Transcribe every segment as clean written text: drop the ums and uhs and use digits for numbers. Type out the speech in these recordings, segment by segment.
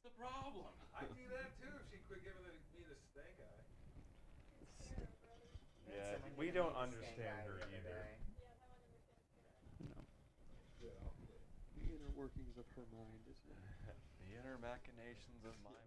the problem? I'd do that too if she quit giving me the stank eye. Yeah, we don't understand her either. No. The inner workings of her mind, isn't it? The inner machinations of my mind.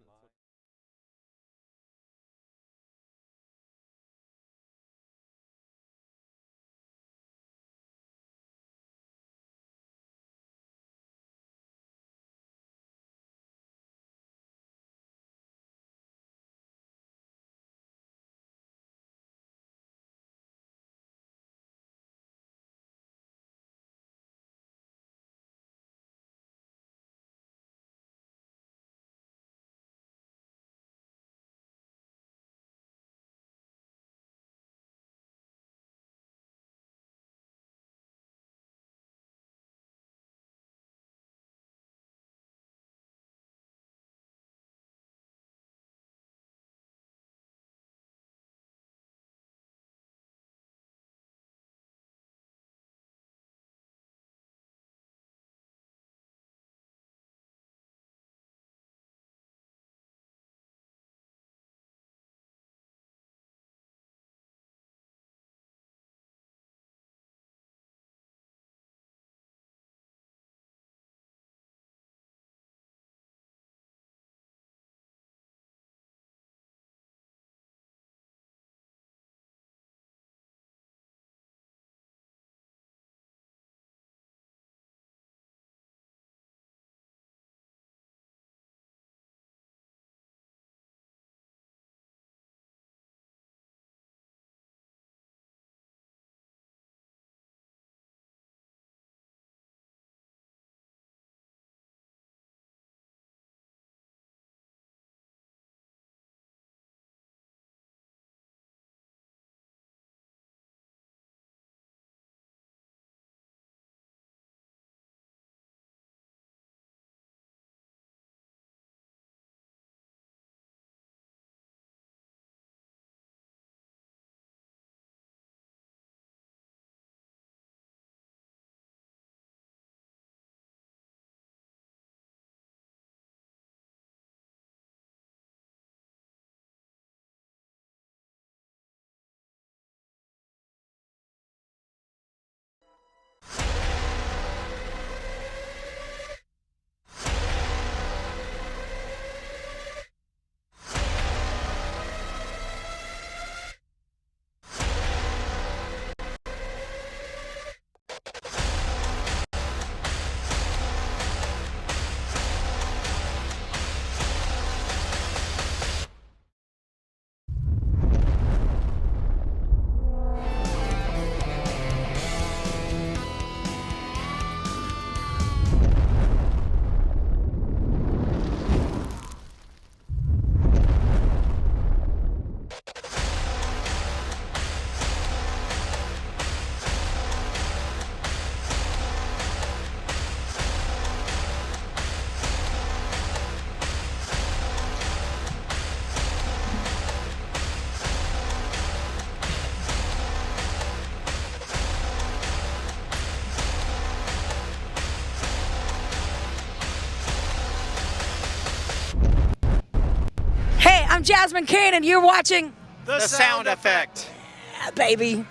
I'm Jasmine Kane, and you're watching The Sound Effect. Yeah, baby. You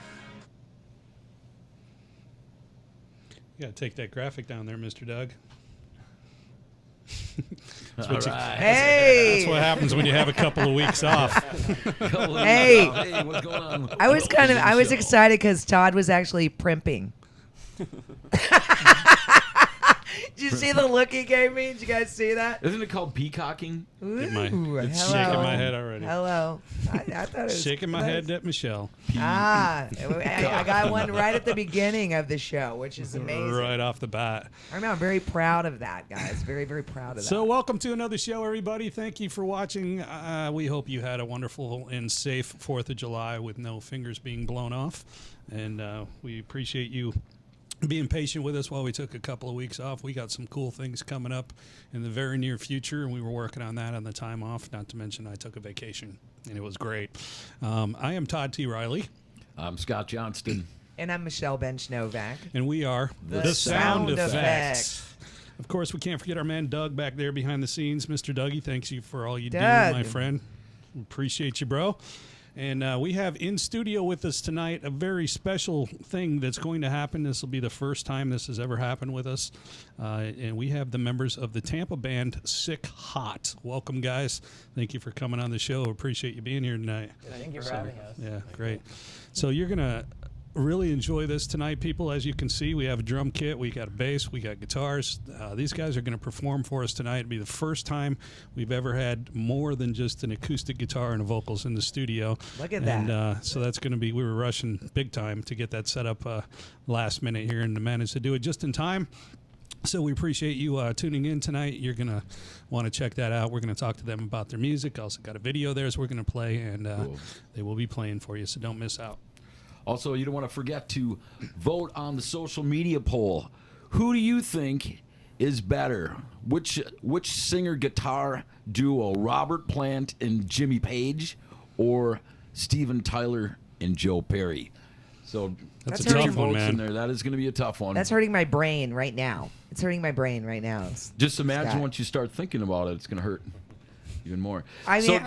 gotta take that graphic down there, Mr. Doug. All right. Hey. That's what happens when you have a couple of weeks off. Hey. Hey, what's going on? I was Show. excited because Todd was actually primping. Did you see the look he gave me? Did you guys see that? Isn't it called peacocking? It's hello. shaking my head already. Hello. I thought it was Shaking my head at Michelle. I got one right at the beginning of the show, which is amazing. Right off the bat. I know, I'm very proud of that, guys. Very, very proud of that. So welcome to another show, everybody. Thank you for watching. We hope you had a wonderful and safe 4th of July with no fingers being blown off. And we appreciate you being patient with us while we took a couple of weeks off. We got some cool things coming up in the very near future, and we were working on that on the time off, not to mention I took a vacation, and it was great. I am Todd T. Riley. I'm Scott Johnston. And I'm Michelle Bench Novak. And we are The Sound Effects. Of course, we can't forget our man Doug back there behind the scenes. Mr. Dougie, thanks you for all you Doug. do, my friend. Appreciate you, bro. And we have in studio with us tonight a very special thing that's going to happen. This will be the first time this has ever happened with us. And we have the members of the Tampa band Sick Hot. Welcome, guys. Thank you for coming on the show. Appreciate you being here tonight. Thank you for having us. Yeah, great. So you're going to really enjoy this tonight, people. As you can see, we have a drum kit, we got a bass, we got guitars. These guys are going to perform for us tonight. It'll be the first time we've ever had more than just an acoustic guitar and vocals in the studio. Look at and, that. so that's going to be, we were rushing big time to get that set up last minute here and managed to do it just in time. So we appreciate you tuning in tonight. You're going to want to check that out. We're going to talk to them about their music. Also got a video theirs we're going to play, and Cool. they will be playing for you, so don't miss out. Also, you don't want to forget to vote on the social media poll. Who do you think is better? Which singer guitar duo, Robert Plant and Jimmy Page, or Steven Tyler and Joe Perry? So That's a get your tough one, votes man. in there. That is going to be a tough one. That's hurting my brain right now. It's hurting my brain right now. Just imagine Scott. once you start thinking about it, it's going to hurt even more. I So mean,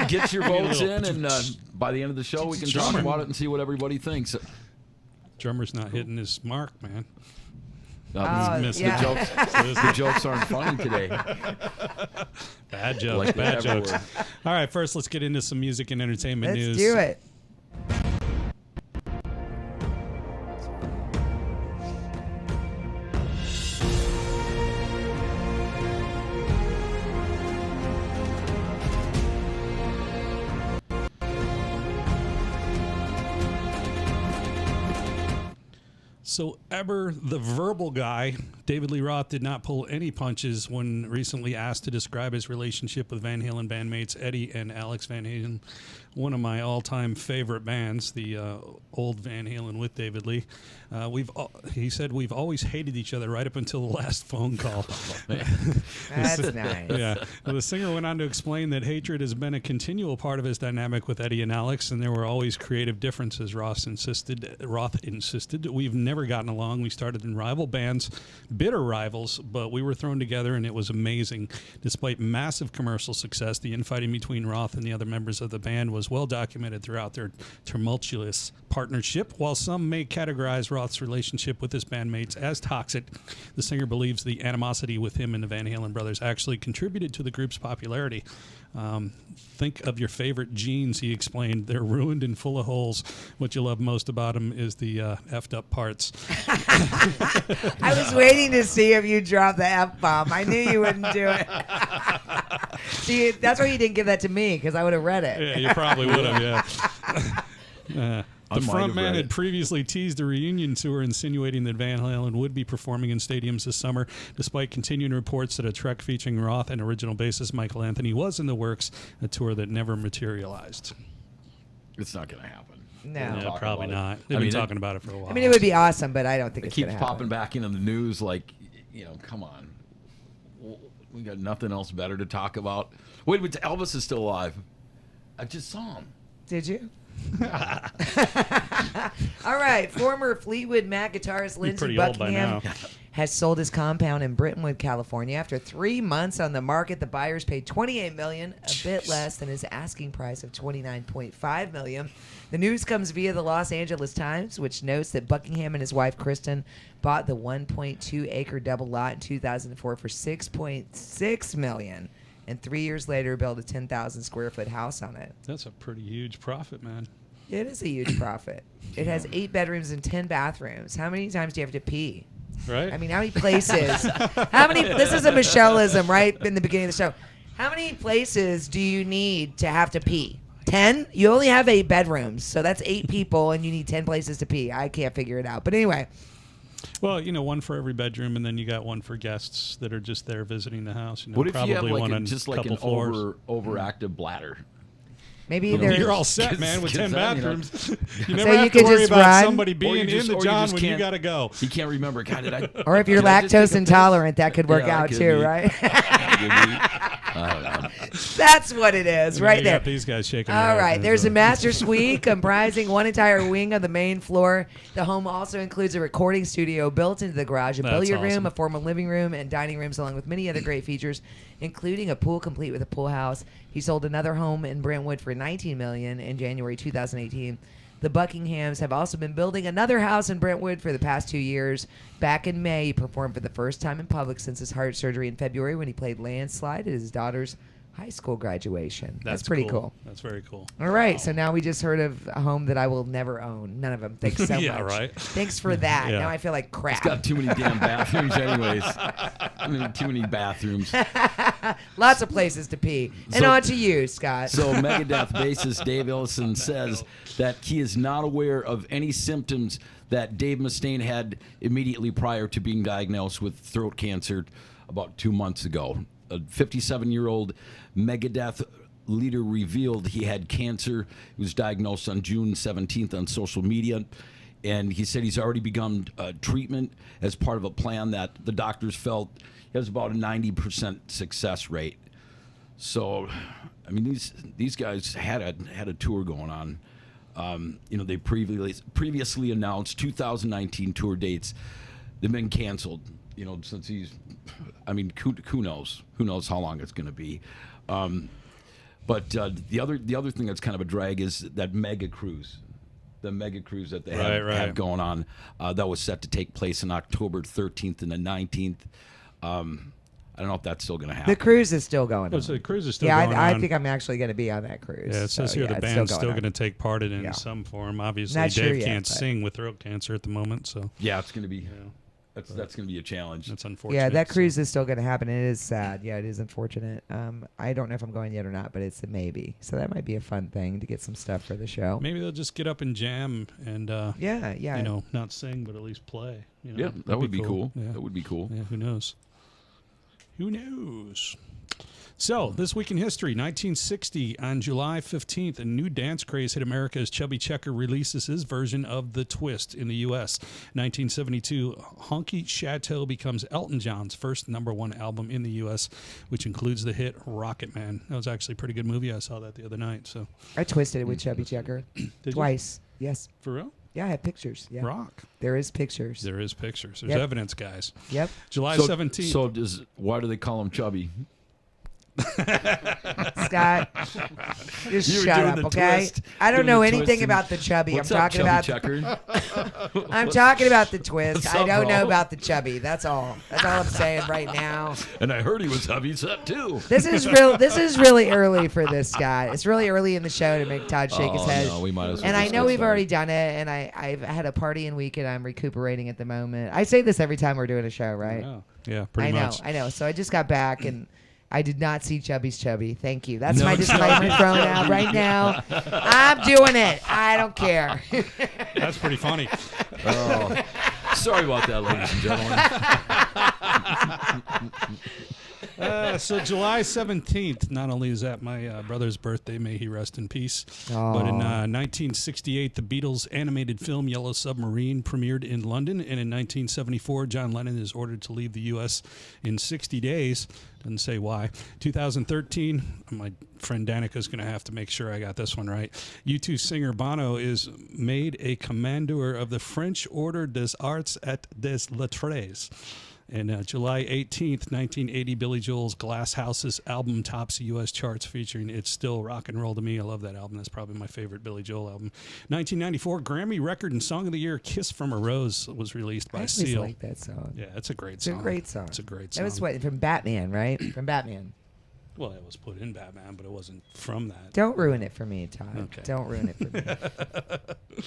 get your votes little- in, and by the end of the show, we can talk Drummer. about it and see what everybody thinks. Drummer's not hitting his mark, man. Oh, missed yeah. The jokes aren't funny today. Bad jokes, Like they bad ever jokes. were. All right, first let's get into some music and entertainment let's news. do it. So Eber, the verbal guy, David Lee Roth, did not pull any punches when recently asked to describe his relationship with Van Halen bandmates Eddie and Alex Van Halen, one of my all-time favorite bands, the old Van Halen with David Lee. He said we've always hated each other right up until the last phone call. That's nice. Yeah. Well, the singer went on to explain that hatred has been a continual part of his dynamic with Eddie and Alex, and there were always creative differences. Roth insisted we've never gotten along. We started in rival bands, bitter rivals, but we were thrown together, and it was amazing. Despite massive commercial success, the infighting between Roth and the other members of the band was well documented throughout their tumultuous partnership. While some may categorize Roth's relationship with his bandmates as toxic, the singer believes the animosity with him and the Van Halen brothers actually contributed to the group's popularity. Think of your favorite jeans, he explained. They're ruined and full of holes. What you love most about them is the effed up parts. I was waiting to see if you drop the F-bomb. I knew you wouldn't do it. See, that's why you didn't give that to me, because I would have read it. Yeah, you probably would have, yeah. I The might have frontman read had it. previously teased a reunion tour, insinuating that Van Halen would be performing in stadiums this summer, despite continuing reports that a trek featuring Roth and original bassist Michael Anthony was in the works, a tour that never materialized. It's not going to happen. No. We'll Yeah, talk probably about it. not. They've I been mean, talking about it for a while. I mean, it would be awesome, but I don't think It it's keeps gonna popping happen. back into the news like, come on. We got nothing else better to talk about. Wait, but Elvis is still alive. I just saw him. Did you? All right. Former Fleetwood Mac guitarist Lindsey pretty old by Buckingham now. has sold his compound in Brittonwood, California. After 3 months on the market, the buyers paid $28 million, a bit less than his asking price of $29.5 million. The news comes via the Los Angeles Times, which notes that Buckingham and his wife Kristen bought the 1.2-acre double lot in 2004 for $6.6 million, and 3 years later built a 10,000 square foot house on it. That's a pretty huge profit, man. It is a huge profit. It has 8 bedrooms and 10 bathrooms. How many times do you have to pee? Right? I mean, how many places? This is a Michelleism, right? In the beginning of the show. How many places do you need to have to pee? 10? You only have 8 bedrooms, so that's 8 people, and you need 10 places to pee. I can't figure it out. But anyway, well, one for every bedroom, and then you got one for guests that are just there visiting the house. What if you have probably one like on just like couple an floors. overactive bladder? maybe You know, there's... You're all set, man, with 10 then, bathrooms. You So never you have to could worry just about run? somebody Or being you in just- the or you John just when you can't- got to go. He can't remember. God, did I? Or if you're did I just take a lactose piss? intolerant, that could work Yeah, that out could too, be. right? give me. I don't know. That's what it is, right You there. got these guys shaking. All their right, heads. there's a master suite comprising one entire wing of the main floor. The home also includes a recording studio built into the garage, a That's billiard room, awesome. a formal living room, and dining rooms, along with many other great features, including a pool complete with a pool house. He sold another home in Brentwood for $19 million in January 2018. The Buckinghams have also been building another house in Brentwood for the past 2 years. Back in May, he performed for the first time in public since his heart surgery in February when he played Landslide at his daughter's high school graduation. That's pretty cool. That's very cool. All right, so now we just heard of a home that I will never own. None of them. Thanks so Yeah, much. right. Thanks for that. Yeah. Now I feel like crap. It's got too many damn bathrooms, anyways. I mean, too many bathrooms. Lots of places to pee. And So- on to you, Scott. So Megadeth bassist Dave Ellison says that he is not aware of any symptoms that Dave Mustaine had immediately prior to being diagnosed with throat cancer about 2 months ago. A 57-year-old Megadeth leader revealed he had cancer. He was diagnosed on June 17th on social media. And he said he's already begun treatment as part of a plan that the doctors felt has about a 90% success rate. So, I mean, these guys had a tour going on. They previously announced 2019 tour dates. They've been canceled. Since he's. I mean, who knows? Who knows how long it's going to be? But the other thing that's kind of a drag is that mega cruise. The mega cruise that they have going on that was set to take place on October 13th and the 19th. I don't know if that's still going to happen. The cruise is still going Oh, on. so the cruise is still Yeah, going I on. think I'm actually going to be on that cruise. Yeah, it says here the it's band's still on. going to take part in it Yeah. in some form. Obviously, Not Dave sure yet, can't but- sing with throat cancer at the moment, so Yeah, it's going to be. That's going to be a challenge. that's unfortunate. Yeah, that so- cruise is still going to happen. It is sad. Yeah, it is unfortunate. I don't know if I'm going yet or not, but it's a maybe. So that might be a fun thing to get some stuff for the show. Maybe they'll just get up and jam and Yeah. not sing but at least play. Yeah, That'd that would be cool. Yeah. That would be cool. Yeah, who knows? Who knows? So, this week in history, 1960, on July 15th, a new dance craze hit America as Chubby Checker releases his version of The Twist in the U.S. 1972, Honky Chateau becomes Elton John's first #1 album in the U.S., which includes the hit Rocket Man. That was actually a pretty good movie. I saw that the other night. So, I twisted it with Chubby Checker Did twice. Yes. For real? Yeah, I have pictures. Yeah. Rock. There is pictures. There is pictures. There's Yep. evidence, guys. Yep. July So, 17th. so why do they call him Chubby? Scott, just You were shut doing up, the okay? twist. I don't Doing know the anything twist and- about the chubby. What's I'm up, talking Chubby about Checker? I'm talking about the twist. What's I up, don't know bro? about the chubby. That's all. That's all I'm saying right now. And I heard he was heavy set too. This is real. This is really early for this guy. It's really early in the show to make Todd shake his Oh, head. no, we might as well And I just know get we've started. already done it, and I've had a partying week, and I'm recuperating at the moment. I say this every time we're doing a show, right? Yeah, pretty much. I know. So I just got back, and I did not see Chubby's chubby. Thank you. That's No, my disclaimer thrown out right now. I'm doing it. I don't care. That's pretty funny. Oh, sorry about that, ladies and gentlemen. So July 17th, not only is that my brother's birthday, may he rest in peace, but in 1968, the Beatles' animated film Yellow Submarine premiered in London, and in 1974, John Lennon is ordered to leave the U.S. in 60 days. Doesn't say why. 2013, my friend Danica is going to have to make sure I got this one right. U2 singer Bono is made a Commandeur of the French Order des Arts et des Lettres. And July 18th, 1980, Billy Joel's Glass Houses album tops the U.S. charts featuring It's Still Rock and Roll to Me. I love that album. That's probably my favorite Billy Joel album. 1994, Grammy Record and Song of the Year, Kiss from a Rose was released by I always Seal. like that song. Yeah, it's a great It's song. a great song. It's a great That song. was what from Batman, right? From Batman. Well, it was put in Batman, but it wasn't from that. Don't ruin it for me, Todd. Okay. Don't ruin it for me.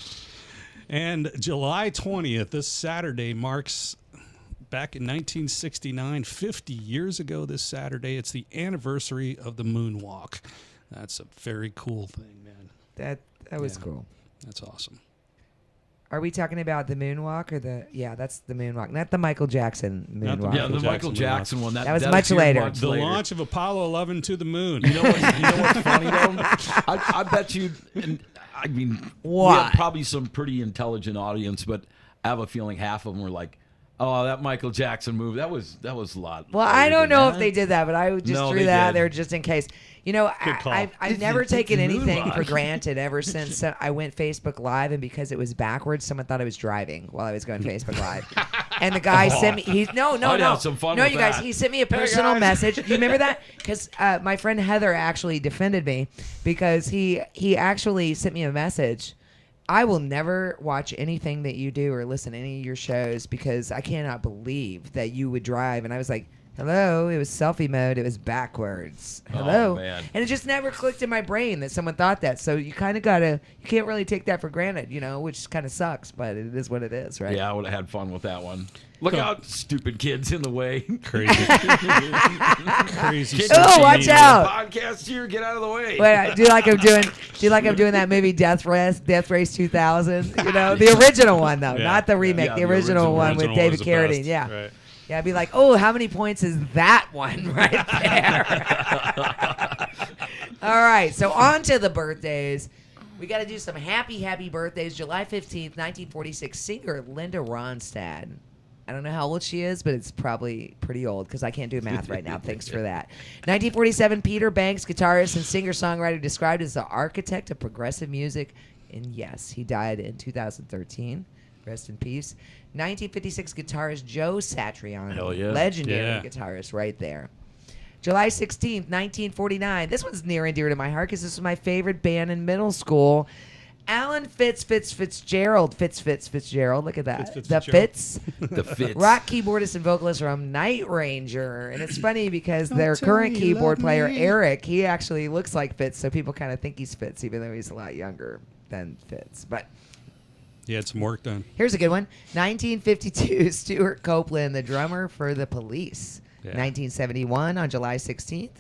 And July 20th, this Saturday, marks back in 1969, 50 years ago this Saturday. It's the anniversary of the moonwalk. That's a very cool thing, man. That was Yeah. cool. That's awesome. Are we talking about the moonwalk or the? Yeah, that's the moonwalk, not the Michael Jackson Not the moonwalk. Yeah, the Michael Michael Jackson Jackson one. That was that much here later. The launch of Apollo 11 to the moon. You know what's funny though? I bet you. And, I mean, we What? have probably some pretty intelligent audience, but I have a feeling half of them were like, Oh, that Michael Jackson move. That was a lot. Well, I later don't than know that. if they did that, but I just No, threw they that out did. there just in case. You know, call. I've never taken it's a anything moonwalk. for granted ever since I went Facebook Live, and because it was backwards, someone thought I was driving while I was going Facebook Live. And the guy sent me. He's no. I'd have some fun no, with you guys. that. He sent me a personal guys. message. Do you remember that? Because my friend Heather actually defended me because he actually sent me a message. I will never watch anything that you do or listen to any of your shows because I cannot believe that you would drive. And I was like, hello, it was selfie mode. It was backwards. Hello. Oh, man. And it just never clicked in my brain that someone thought that. So you kind of you can't really take that for granted, which kind of sucks, but it is what it is, right? Yeah, I would have had fun with that one. Look out, stupid kids in the way. Crazy. Crazy. Oh, social watch media. out. Podcast here, get out of the way. Wait, do you like I'm doing that movie Death Race 2000? The original one though, Yeah. not the remake, Yeah, the the original one with Original David was the Carradine. best. Yeah. Right. Yeah, I'd be like, oh, how many points is that one right there? All right, so on to the birthdays. We got to do some happy birthdays. July 15th, 1946, singer Linda Ronstadt. I don't know how old she is, but it's probably pretty old because I can't do math right now. Thanks for that. 1947, Peter Banks, guitarist and singer-songwriter, described as the architect of progressive music. And yes, he died in 2013. Rest in peace. 1956, guitarist Joe Satriani. Hell yeah. Legendary Yeah. guitarist right there. July 16th, 1949. This one's near and dear to my heart because this was my favorite band in middle school. Alan Fitzgerald. Fitzgerald. Look at that. Fitzgerald. The Fitz. The Fitz. Rock keyboardist and vocalist from Night Ranger. And it's funny because their tell current me you keyboard love player, me. Eric, he actually looks like Fitz, so people kind of think he's Fitz, even though he's a lot younger than Fitz. But He had some work done. here's a good one. 1952, Stuart Copeland, the drummer for The Police. Yeah. 1971, on July 16th,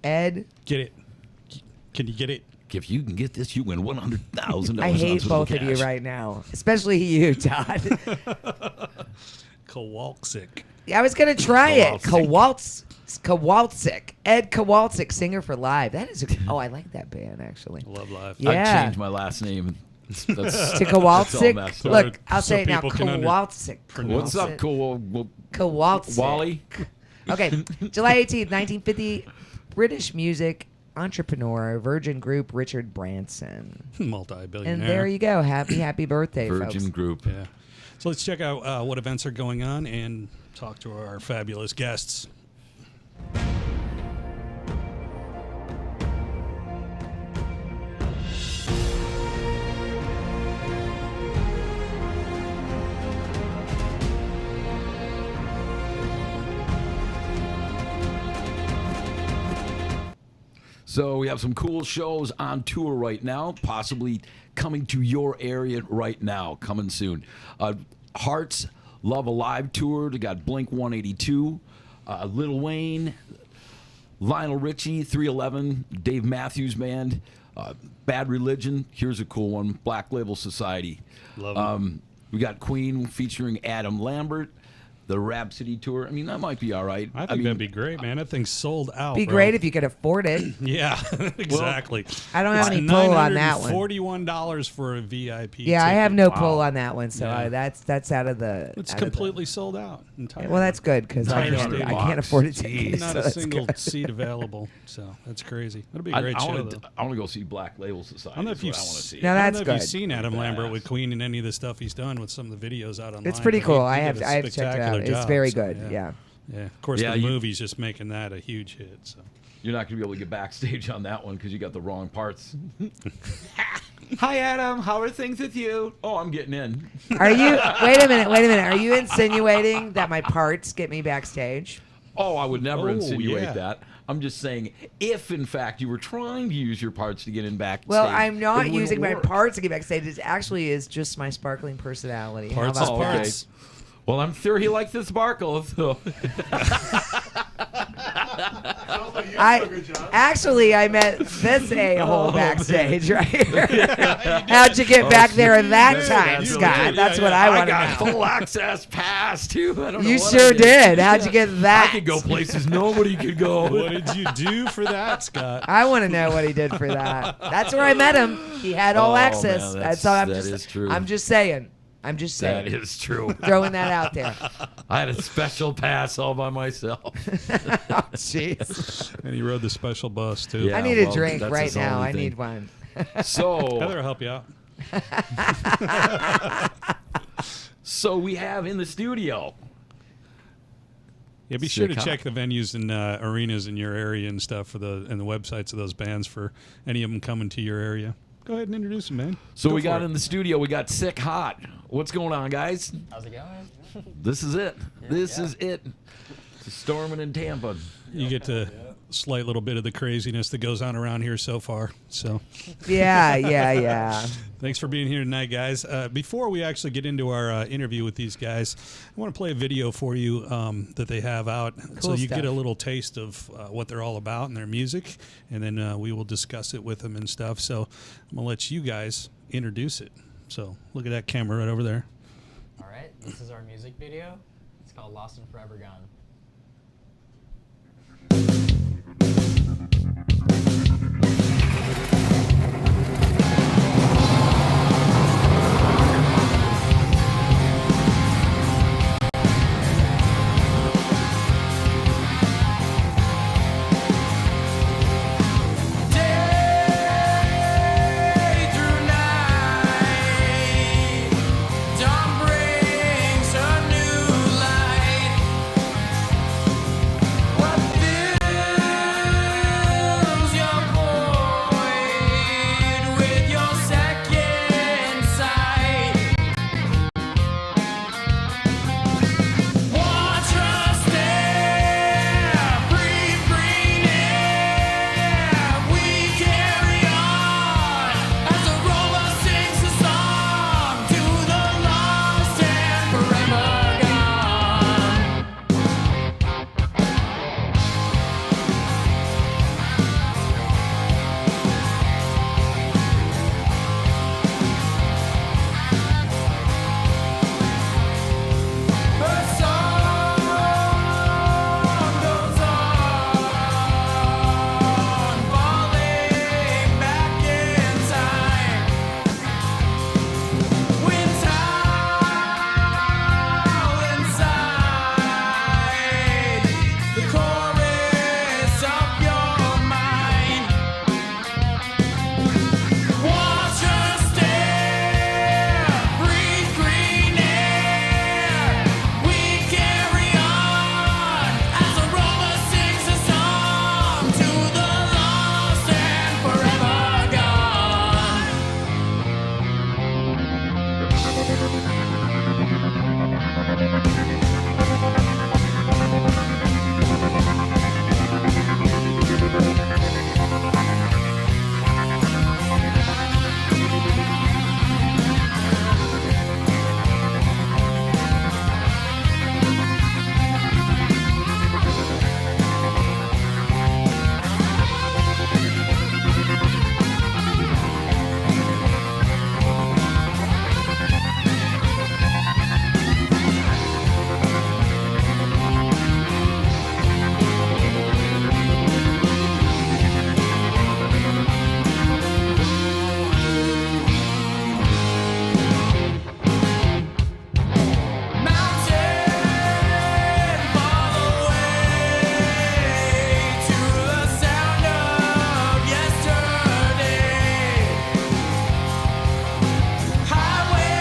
Ed. Get it? Can you get it? If you can get this, you win $100,000. I hate both of you right now, especially you, Todd. Kowalczyk. I was going to try it. Kowalczyk. Kowalczyk. Ed Kowalczyk, singer for Live. That is I like that band, actually. Love Live. Yeah. I'd change my last name. To That's all Kowalczyk. messed up. Look, I'll So say it now. people can Kowalczyk. What's up, cool Kowalczyk. Wally? Okay, July 18th, 1950, British music entrepreneur, Virgin Group, Richard Branson. Multi-billionaire. And there you go. Happy birthday, Virgin folks. Group. Yeah. So let's check out what events are going on and talk to our fabulous guests. So we have some cool shows on tour right now, possibly coming to your area right now, coming soon. Hearts Love Alive tour. They got Blink 182, Lil Wayne, Lionel Richie, 311, Dave Matthews Band, Bad Religion. Here's a cool one, Black Label Society. Love 'em. We got Queen featuring Adam Lambert, the Rhapsody tour. I mean, that might be all right. I think that'd be great, man. That thing's sold out. Be bro. great if you could afford it. Yeah, exactly. I don't have any pull on that one. $41 for a VIP. Yeah, I ticket. have no pull on that one, so Yeah. that's out of the. It's out of the- completely sold out. Entirely. Well, that's good because I Entire can't, stadium. I can't afford a ticket. not so a that's single good. seat available. So that's crazy. That'll be a I great show, want though. to go see Black Label Society. I don't know if is what you've I want to see. No, I that's don't know if good. you've seen Adam Lambert Badass. with Queen and any of the stuff he's done with some of the videos out online. It's pretty but cool. he I did have a checked it out. spectacular It's job, very so, good. Yeah. Yeah. Of course, Yeah, the you- movie's just making that a huge hit. So. You're not going to be able to get backstage on that one because you got the wrong parts. Hi, Adam. How are things with you? Oh, I'm getting in. Are you? Wait a minute. Are you insinuating that my parts get me backstage? Oh, I would never Oh, insinuate yeah. that. I'm just saying, if in fact you were trying to use your parts to get in backstage. Well, I'm it not wouldn't using my work. parts to get backstage. It actually is just my sparkling personality. How Parts about is that? parts. Well, I'm sure he likes the sparkle. So. I met this a-hole backstage right here. How'd you get back there that time, you Scott? did. That's Yeah, what yeah. I I want to got know. full access pass too. I don't know. You what sure I did. How'd you get that? I could go places nobody could go. What did you do for that, Scott? I want to know what he did for that. That's where I met him. He had all Oh, access. man, that's all. that is true. I'm just saying. I'm just That saying. is true. Throwing that out there. I had a special pass all by myself. Jeez. And he rode the special bus too. Yeah. I need a well, drink that's right his now. only I thing. need one. So, Heather will help you out. so we have in the studio. Yeah, be sure to Sick, huh? check the venues and arenas in your area and stuff and the websites of those bands for any of them coming to your area. Go ahead and introduce them, man. So Go we for got it. in the studio. We got Sick Hot. What's going on, guys? How's it going? This is it. This is it. It's storming in Tampa. You get to slight little bit of the craziness that goes on around here so far. So Yeah. thanks for being here tonight, guys. Before we actually get into our interview with these guys, I want to play a video for you that they have out, so you stuff. get a little taste of what they're all about and their music, and then we will discuss it with them and stuff. So I'm gonna let you guys introduce it. So look at that camera right over there. All right, this is our music video. It's called Lost and Forever Gone. Day through night, dawn brings a new light. What fills your void with your second sight? Watch us there, breathe green air. We carry on as the rover sings a song to the lost and forever gone. Her song goes on, falling back in time. Winds howl inside the chorus of your mind. Watch us stare, breathe green air. We carry on as the rover sings a song to the lost and forever gone. Mountain fall away to the sound of yesterday. Highway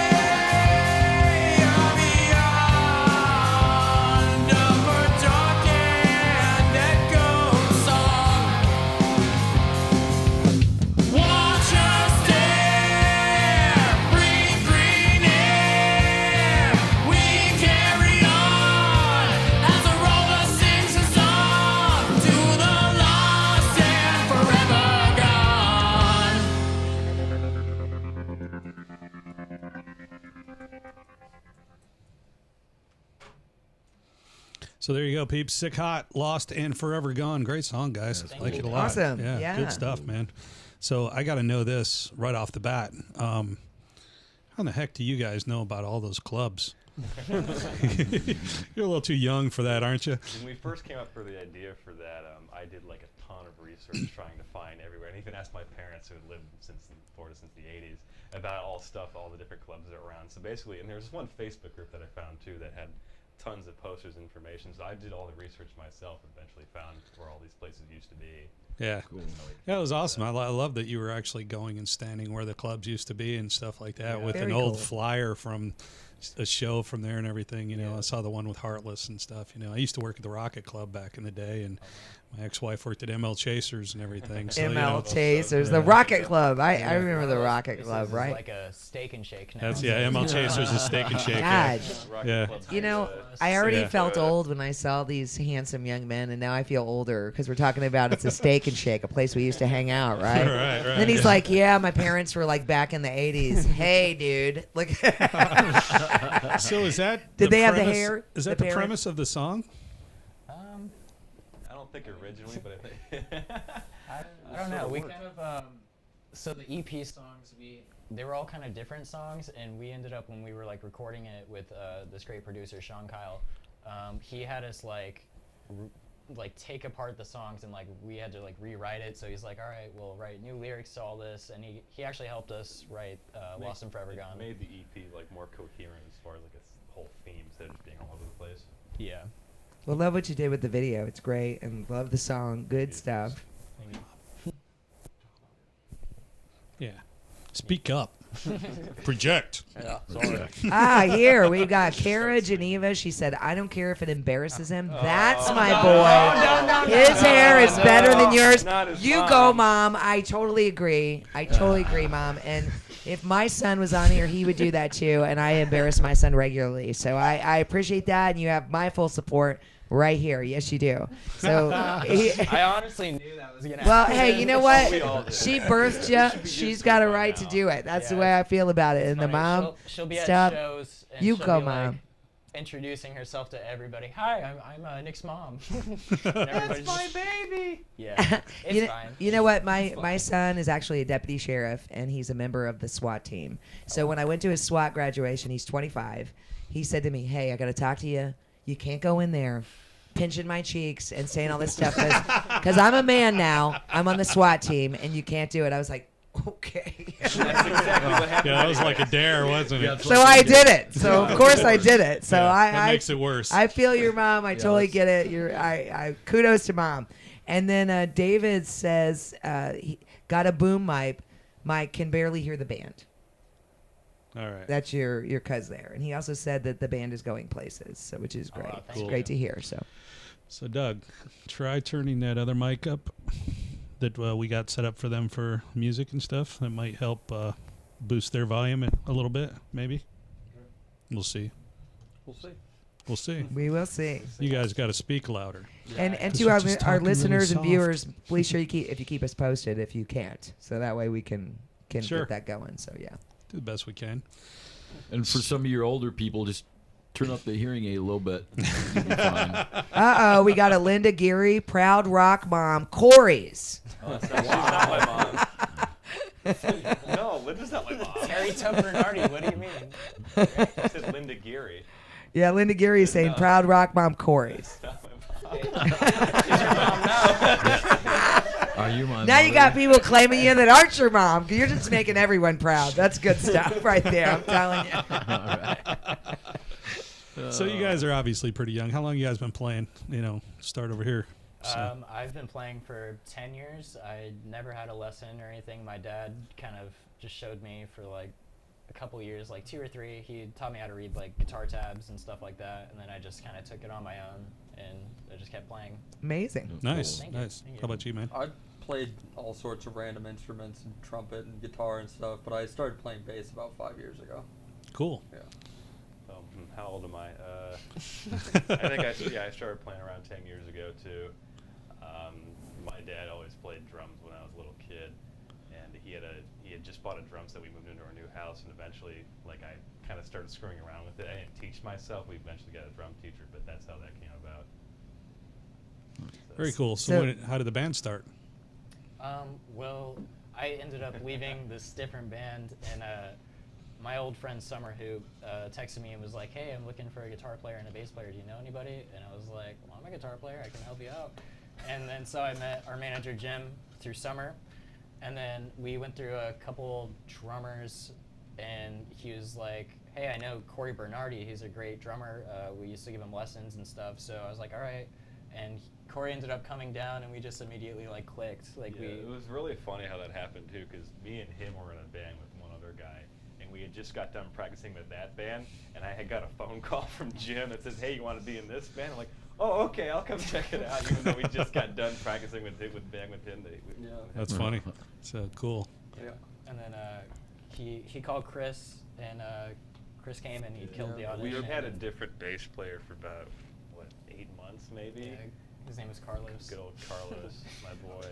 beyond of her dark and echoed song. Watch us stare, breathe green air. We carry on as the rover sings a song to the lost and forever gone. So there you go, peeps. Sick Hot, Lost and Forever Gone. Great song, guys. Like it a lot. Awesome. Yeah, Yeah. good stuff, man. So I got to know this right off the bat. How in the heck do you guys know about all those clubs? You're a little too young for that, aren't you? When we first came up with the idea for that, I did like a ton of research trying to find everywhere, and even asked my parents who had lived since in Florida since the '80s about all the different clubs that are around. So basically, and there's this one Facebook group that I found too that had tons of posters and information. So I did all the research myself. And eventually, found where all these places used to be. Yeah. Cool. That was awesome. I love that you were actually going and standing where the clubs used to be and stuff like that with Very an old cool. flyer from a show from there and everything. You know, I saw the one with Heartless and stuff. You know, I used to work at the Rocket Club back in the day, and my ex-wife worked at ML Chasers and everything. So, you know, ML Chasers, the Rocket Club. I remember the Rocket This Club, is right? like a steak and shake now. that's ML Chasers is Steak and Shake. God. Rocket Yeah. Club's You know, kinda- I already Yeah. felt old when I saw these handsome young men, and now I feel older because we're talking about it's a Steak and Shake, a place we used to hang out, right? Right, right. And then he's like, "Yeah, my parents were like back in the '80s." Hey, dude, like, So is that Did they have the premise- hair, Is that the the parents? premise of the song? I don't think originally, but I think. I don't know. We kind of so the EP songs they were all kind of different songs, and we ended up when we were like recording it with this great producer Sean Kyle. He had us like take apart the songs, and like we had to like rewrite it. So he's like, all right, we'll write new lyrics to all this, and he actually helped us write Lost and Forever It Gone. made the EP like more coherent as far as like its whole theme instead of just being all over the place. Yeah. well, love what you did with the video. It's great, and love the song. Good stuff. Yeah. Speak up. Project. Here we've got Kara Geneva. She said, "I don't care if it embarrasses him. That's my boy. His hair is better than yours. Not his You mom. go, Mom. I totally agree. Mom. And if my son was on here, he would do that too. And I embarrass my son regularly. So I appreciate that, and you have my full support right here. Yes, you do. So." I honestly knew that was gonna Well, happen. hey, you know We all what? did. She birthed you. She's got a right to do it. That's the Yeah. way I feel about it. And the Funny, mom, she'll be stuff. at shows. And You she'll go, be, like, Mom. introducing herself to everybody. Hi, I'm Nick's mom. That's my baby. Yeah, it's you know, fine. you know what? My son is actually a deputy sheriff, and he's a member of the SWAT team. So when I went to his SWAT graduation, he's 25. He said to me, "Hey, I got to talk to you. You can't go in there pinching my cheeks and saying all this stuff because I'm a man now. I'm on the SWAT team, and you can't do it." I was like, "Okay." That's exactly what happened. Yeah, that was like a dare, wasn't it? So I did it. So of course I did it. So Yeah, that I makes it worse. I feel your mom. I totally that's- get it. I kudos to Mom. And then David says he got a boom mic. Mike can barely hear the band. All right. That's your cuz there. And he also said that the band is going places, so which is great. wow, It's cool. great to hear. So So, Doug, try turning that other mic up that we got set up for them for music and stuff. That might help boost their volume a little bit, maybe. We'll see. We'll see. We'll see. we will see. You guys got to speak louder. And 'Cause to you're our just our talking really listeners and soft. viewers, please sure you keep us posted if you can't, so that way we can Sure. get that going. So yeah. Do the best we can. And for some of your older people, just turn up the hearing aid a little bit. You'll be fine. We got a Linda Geary, proud rock mom, Corey's. Oh, that's not, she's not my mom. No, Linda's not my mom. Harry Tub Bernardi. What do you mean? I said Linda Geary. Yeah, Linda Geary is saying proud rock mom, Corey's. Not my mom. Are you my Now you mother? got people claiming you that aren't your mom. You're just making everyone proud. That's good stuff right there. I'm telling you. So you guys are obviously pretty young. How long you guys been playing? You know, start over here. So, I've been playing for 10 years. I never had a lesson or anything. My dad kind of just showed me for like a couple years, like 2 or 3. He taught me how to read like guitar tabs and stuff like that, and then I just kind of took it on my own and I just kept playing. Amazing. nice, Thank you. nice. Thank you. How about you, man? I played all sorts of random instruments and trumpet and guitar and stuff, but I started playing bass about 5 years ago. Cool. Yeah. How old am I? I think I started playing around 10 years ago too. My dad always played drums when I was a little kid, and he had just bought a drum set. We moved into our new house, and eventually, like I kind of started screwing around with it. I didn't teach myself. We eventually got a drum teacher, but that's how that came about. Very cool. So, So- how did the band start? Well, I ended up leaving this different band, and my old friend Summer, who texted me and was like, "Hey, I'm looking for a guitar player and a bass player. Do you know anybody?" And I was like, "Well, I'm a guitar player. I can help you out." And then so I met our manager Jim through Summer, and then we went through a couple drummers, and he was like, "Hey, I know Corey Bernardi. He's a great drummer. We used to give him lessons and stuff." So I was like, "All right." And Corey ended up coming down, and we just immediately like clicked. Like Yeah, it was really funny how that happened too, because me and him were in a band with one other guy, and we had just got done practicing with that band, and I had got a phone call from Jim that says, "Hey, you want to be in this band?" I'm like, "Oh, okay, I'll come check it out." Even though we just got done practicing with him. Yeah. That's funny. So cool. Yeah. And then he called Chris, and Chris came and he killed the Yeah, audition. We had a different bass player for about 8 months maybe. Yeah, his name was Carlos. Good old Carlos, my boy.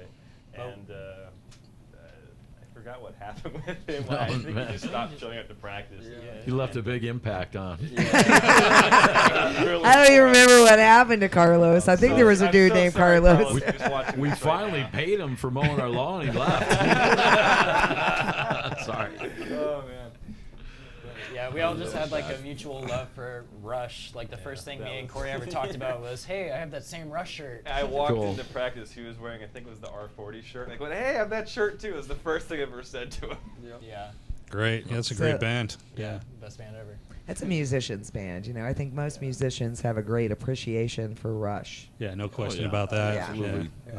Oh. And I forgot what happened with him. I think he just stopped showing up to practice. Yeah. He left a big impact on. Really I don't even remember what happened to Carlos. I think there was a I'm dude so named sorry, Carlos. if you're just watching We this right finally now. paid him for mowing our lawn, and he left. Sorry. Oh man. Yeah, we all just had like a mutual love for Rush. Like the first thing that me and was- Corey ever talked about was, "Hey, I have that same Rush shirt." I walked Cool. into practice. He was wearing, I think it was the R40 shirt. And I went, "Hey, I have that shirt too." It was the first thing I ever said to him. Yep. Yeah, Great. Yeah, that's a So- great band. Yeah. best band ever. That's a musician's band. You know, I think most musicians have a great appreciation for Rush. Yeah, no question yeah. about that. Yeah. Absolutely. Yeah.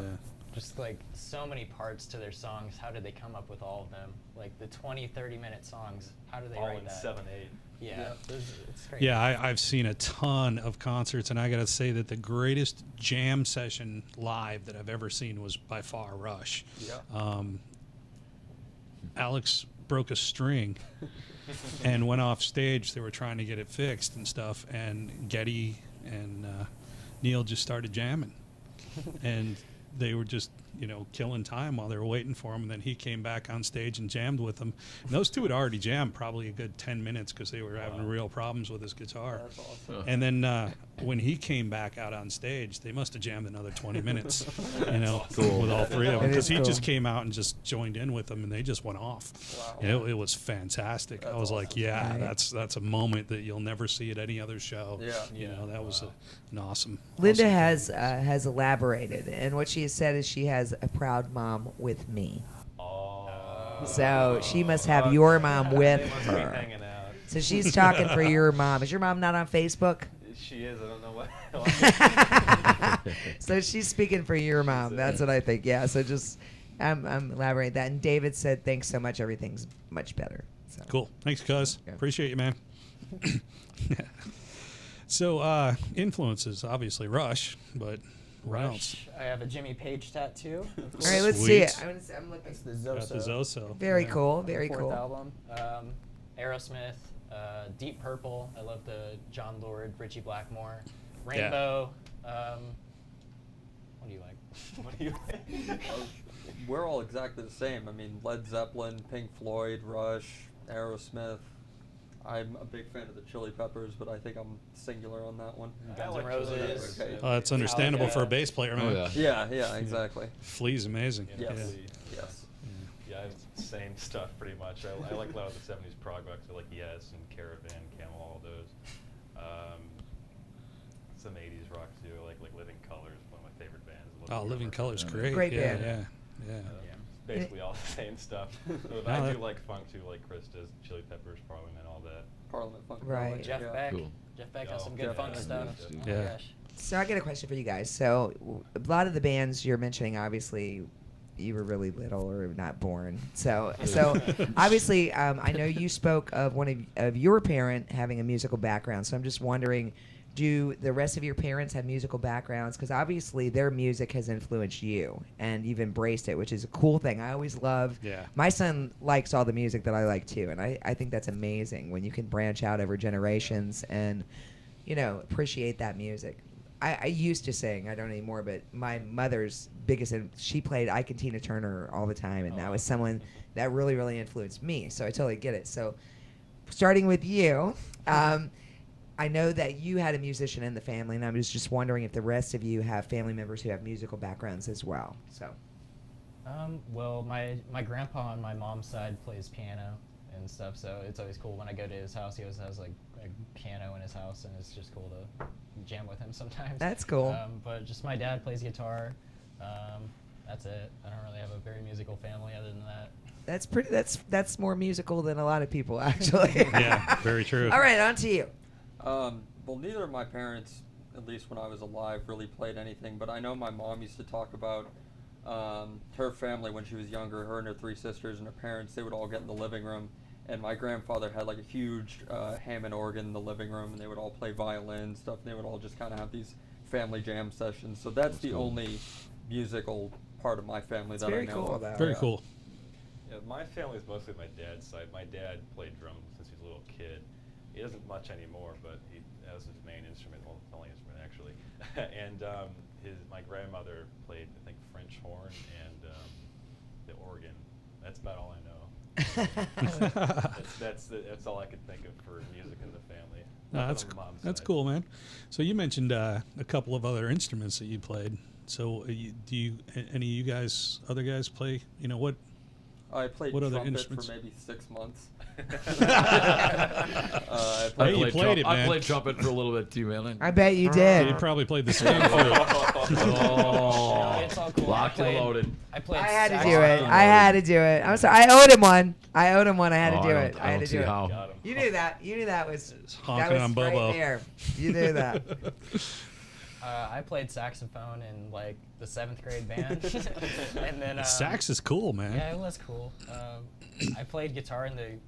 Just like so many parts to their songs. How did they come up with all of them? Like the 20, 30-minute songs. How do they All write in that? 7/8. Yeah, it's crazy. Yeah, I've seen a ton of concerts, and I got to say that the greatest jam session live that I've ever seen was by far Rush. Yeah. Alex broke a string and went off stage. They were trying to get it fixed and stuff, and Getty and Neil just started jamming, and they were just killing time while they were waiting for him. And then he came back on stage and jammed with them. And those two had already jammed probably a good 10 minutes because they were having real problems with his guitar. That's awesome. And then when he came back out on stage, they must have jammed another 20 minutes, Cool. with all three of them. That Because is he cool. just came out and just joined in with them, and they just went off. Wow. And it was fantastic. I That's was like, awesome. yeah, Right. that's a moment that you'll never see at any other show. Yeah. That was an awesome. Linda awesome has elaborated, and what she has said is she has a proud mom with me. Oh. So she must have your mom with They must be her. hanging out. So she's talking for your mom. Is your mom not on Facebook? She is. I don't know what. So she's speaking for your mom. That's what I think. Yeah. So just I'm elaborating that. And David said, "Thanks so much. Everything's much better." So. Cool. Thanks, cuz. Yeah. Appreciate you, man. So, influences, obviously Rush, but what else? Rush. I have a Jimmy Page tattoo. Of All course. right, let's see it. Sweet. I'm looking. It's the Got the Zoso. Zoso. Very Yeah. cool. Very Fourth cool. album. Aerosmith, Deep Purple. I love the John Lord, Richie Blackmore, Rainbow. What do you like? What do you? We're all exactly the same. I mean, Led Zeppelin, Pink Floyd, Rush, Aerosmith. I'm a big fan of the Chili Peppers, but I think I'm singular on that one. I Guns like N' Chili Roses. Peppers. Okay. Oh, that's understandable for a bass player, man. Oh, yeah. Yeah, exactly. Flea's amazing. Yeah, Yes. Flea. Yes. Yeah, I have same stuff pretty much. I like a lot of the 70s prog rock, so like Yes and Caravan, Camel, all those. Some 80s rock too, like Living Colors, one of my favorite bands. Oh, Living Color's great. Great yeah, band. Yeah. Basically all the same stuff. But I do like funk too, like Chris does, Chili Peppers, Parliament, all that. Parliament Funk. Right. Jeff yeah. Beck. Cool. Jeff Beck has Oh, some good Jeff funk Beck, stuff. yeah. Oh my Yeah. gosh. So I got a question for you guys. So a lot of the bands you're mentioning, obviously, you were really little or not born. So obviously, I know you spoke of one of your parent having a musical background. So I'm just wondering, do the rest of your parents have musical backgrounds? Because obviously their music has influenced you, and you've embraced it, which is a cool thing. I always love. Yeah. My son likes all the music that I like too, and I think that's amazing when you can branch out over generations and, appreciate that music. I used to sing, I don't anymore, but my mother's biggest, she played Ike and Tina Turner all the time, and that was someone that really, really influenced me. So I totally get it. So starting with you, I know that you had a musician in the family, and I was just wondering if the rest of you have family members who have musical backgrounds as well. So Well, my grandpa on my mom's side plays piano, and stuff. So it's always cool when I go to his house. He always has like a piano in his house, and it's just cool to jam with him sometimes. That's cool. But just my dad plays guitar. That's it. I don't really have a very musical family other than that. That's more musical than a lot of people, actually. Yeah, very true. All right, on to you. Well, neither of my parents, at least when I was alive, really played anything. But I know my mom used to talk about her family when she was younger. Her and her 3 sisters and her parents, they would all get in the living room. And my grandfather had like a huge Hammond organ in the living room, and they would all play violin stuff. And they would all just kind of have these family jam sessions. So that's the only musical part of my family that I know cool, of. though. Very cool. Yeah, my family is mostly my dad's side. My dad played drums since he was a little kid. He doesn't much anymore, but that was his main instrument, well, only instrument actually. And my grandmother played, I think, French horn and the organ. That's about all I know. That's all I could think of for music in the family. No, that's cool, man. So you mentioned a couple of other instruments that you played. So do any of you guys, other guys, play? You know what? I played What other trumpet instruments? for maybe 6 months. I you played it, I man. played trumpet for a little bit too, man. I bet you You did. probably played the same flute. Oh, It's all cool. locked and I played- loaded. I played. I had to do saxophone. it. I had to do it. I'm sorry. I owed him one. I had to do it. I had to do it. How. Got him. You knew that. You knew that was honking that was on right Bobo. there. You knew that. I played saxophone in like the 7th grade band, and then Sax is cool, man. Yeah, it was cool. I played guitar in the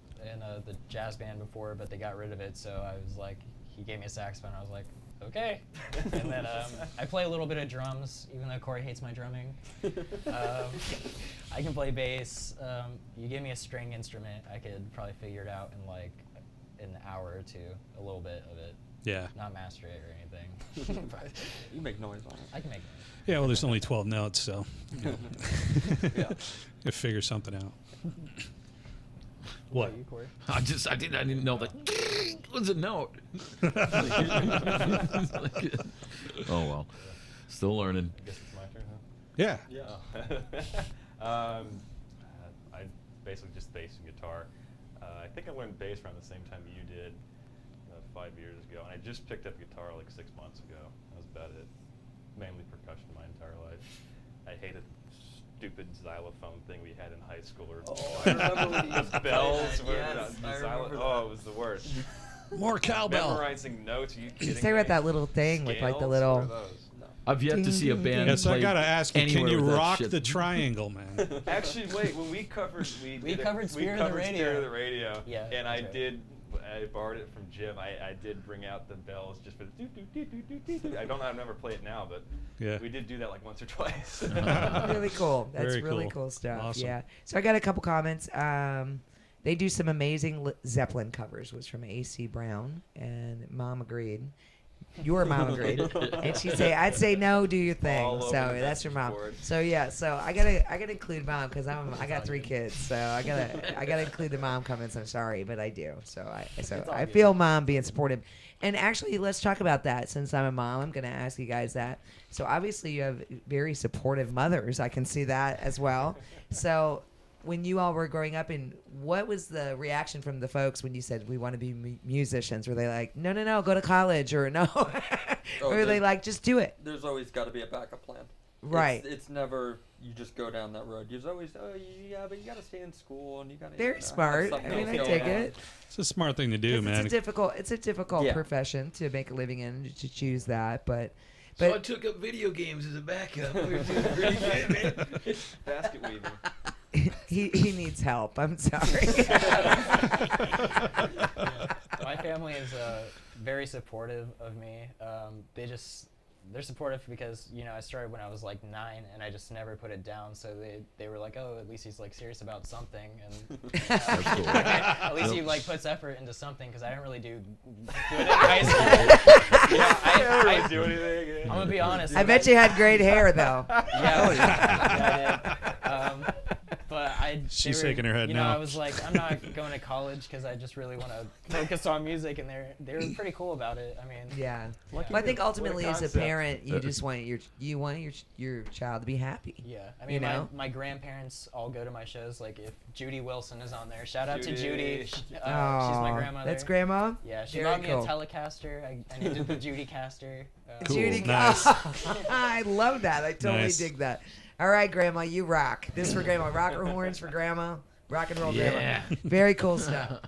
jazz band before, but they got rid of it. So I was like, he gave me a saxophone. I was like, okay. And then I play a little bit of drums, even though Corey hates my drumming. I can play bass. You give me a string instrument, I could probably figure it out in like an hour or two, a little bit of it. Yeah. Not master it or anything. But You make noise on it. I can make noise. Yeah, well, there's only 12 notes, so Yeah. you figure something out. What? You, Corey? I didn't know that was a note. Oh well, still learning. I guess it's my turn, huh? Yeah. Yeah. I basically just bass and guitar. I think I learned bass around the same time you did, 5 years ago, and I just picked up guitar like 6 months ago. That was about it. Mainly percussion my entire life. I hated the stupid xylophone thing we had in high school. Or I remember when you used to play bells. that. were Yes, the I remember that. Oh, it was the worst. More cowbell. Memorizing notes. Are you kidding Say about me? that little thing with like the Scales? little. What are those? I've yet to see a band. Yes, I play gotta ask you, can anywhere you with that rock shit. the triangle, man? Actually, wait. When we covered, We covered Spirit of the Radio. Spirit of the Radio. Yeah, And that's right. I borrowed it from Jim. I did bring out the bells just for the doo doo doo doo doo doo doo. I've never play it now, but Yeah. we did do that like once or twice. Really cool. That's Very really cool. cool stuff. Awesome. Yeah. So I got a couple comments. They do some amazing Zeppelin covers. Was from AC Brown, and Mom agreed. Your mom agreed, and she'd say, "I'd say no, do your thing." All over So the that's your mom. message board. So yeah. So I gotta include mom because I got 3 kids. So I gotta include the mom comments. I'm sorry, but I do. So I feel mom being supportive. And actually, let's talk about that. Since I'm a mom, I'm gonna ask you guys that. So obviously, you have very supportive mothers. I can see that as well. So when you all were growing up, and what was the reaction from the folks when you said we want to be musicians? Were they like, no, go to college, or no? Or were they like, just do it? There's always got to be a backup plan. Right. It's never you just go down that road. There's always, yeah, but you got to stay in school and you got to. Very smart. I mean, I take it. It's a smart thing to do, man. It's a difficult Yeah. profession to make a living in, to choose that, but So I took up video games as a backup. We were doing pretty good, man. Basket weaving. he needs help. I'm sorry. My family is very supportive of me. They're supportive because I started when I was like 9 and I just never put it down. So they were like, oh, at least he's like serious about something, and at least he like puts effort into something, because I didn't really do good in high school. I didn't really do anything. I'm gonna be honest. I bet you had great hair though. Yeah, I did. But I She's they were- shaking her head you no. know, I was like, I'm not going to college because I just really want to focus on music, and they were pretty cool about it. I mean, Yeah. Lucky Well, I think you. What a ultimately, as a concept. parent, you just want your child to be happy. yeah. I mean, You know? my grandparents all go to my shows. Like, if Judy Wilson is on there, shout out to Judy. Judy. She's Aw, my grandmother. That's grandma. Yeah, she Very bought me cool. a Telecaster. I needed the Judy caster. Cool. Judy, Nice. I love that. I totally Nice. dig that. All right, Grandma, you rock. This for Grandma. Rocker horns for Grandma. Rock and roll, Yeah. Grandma. Very cool stuff.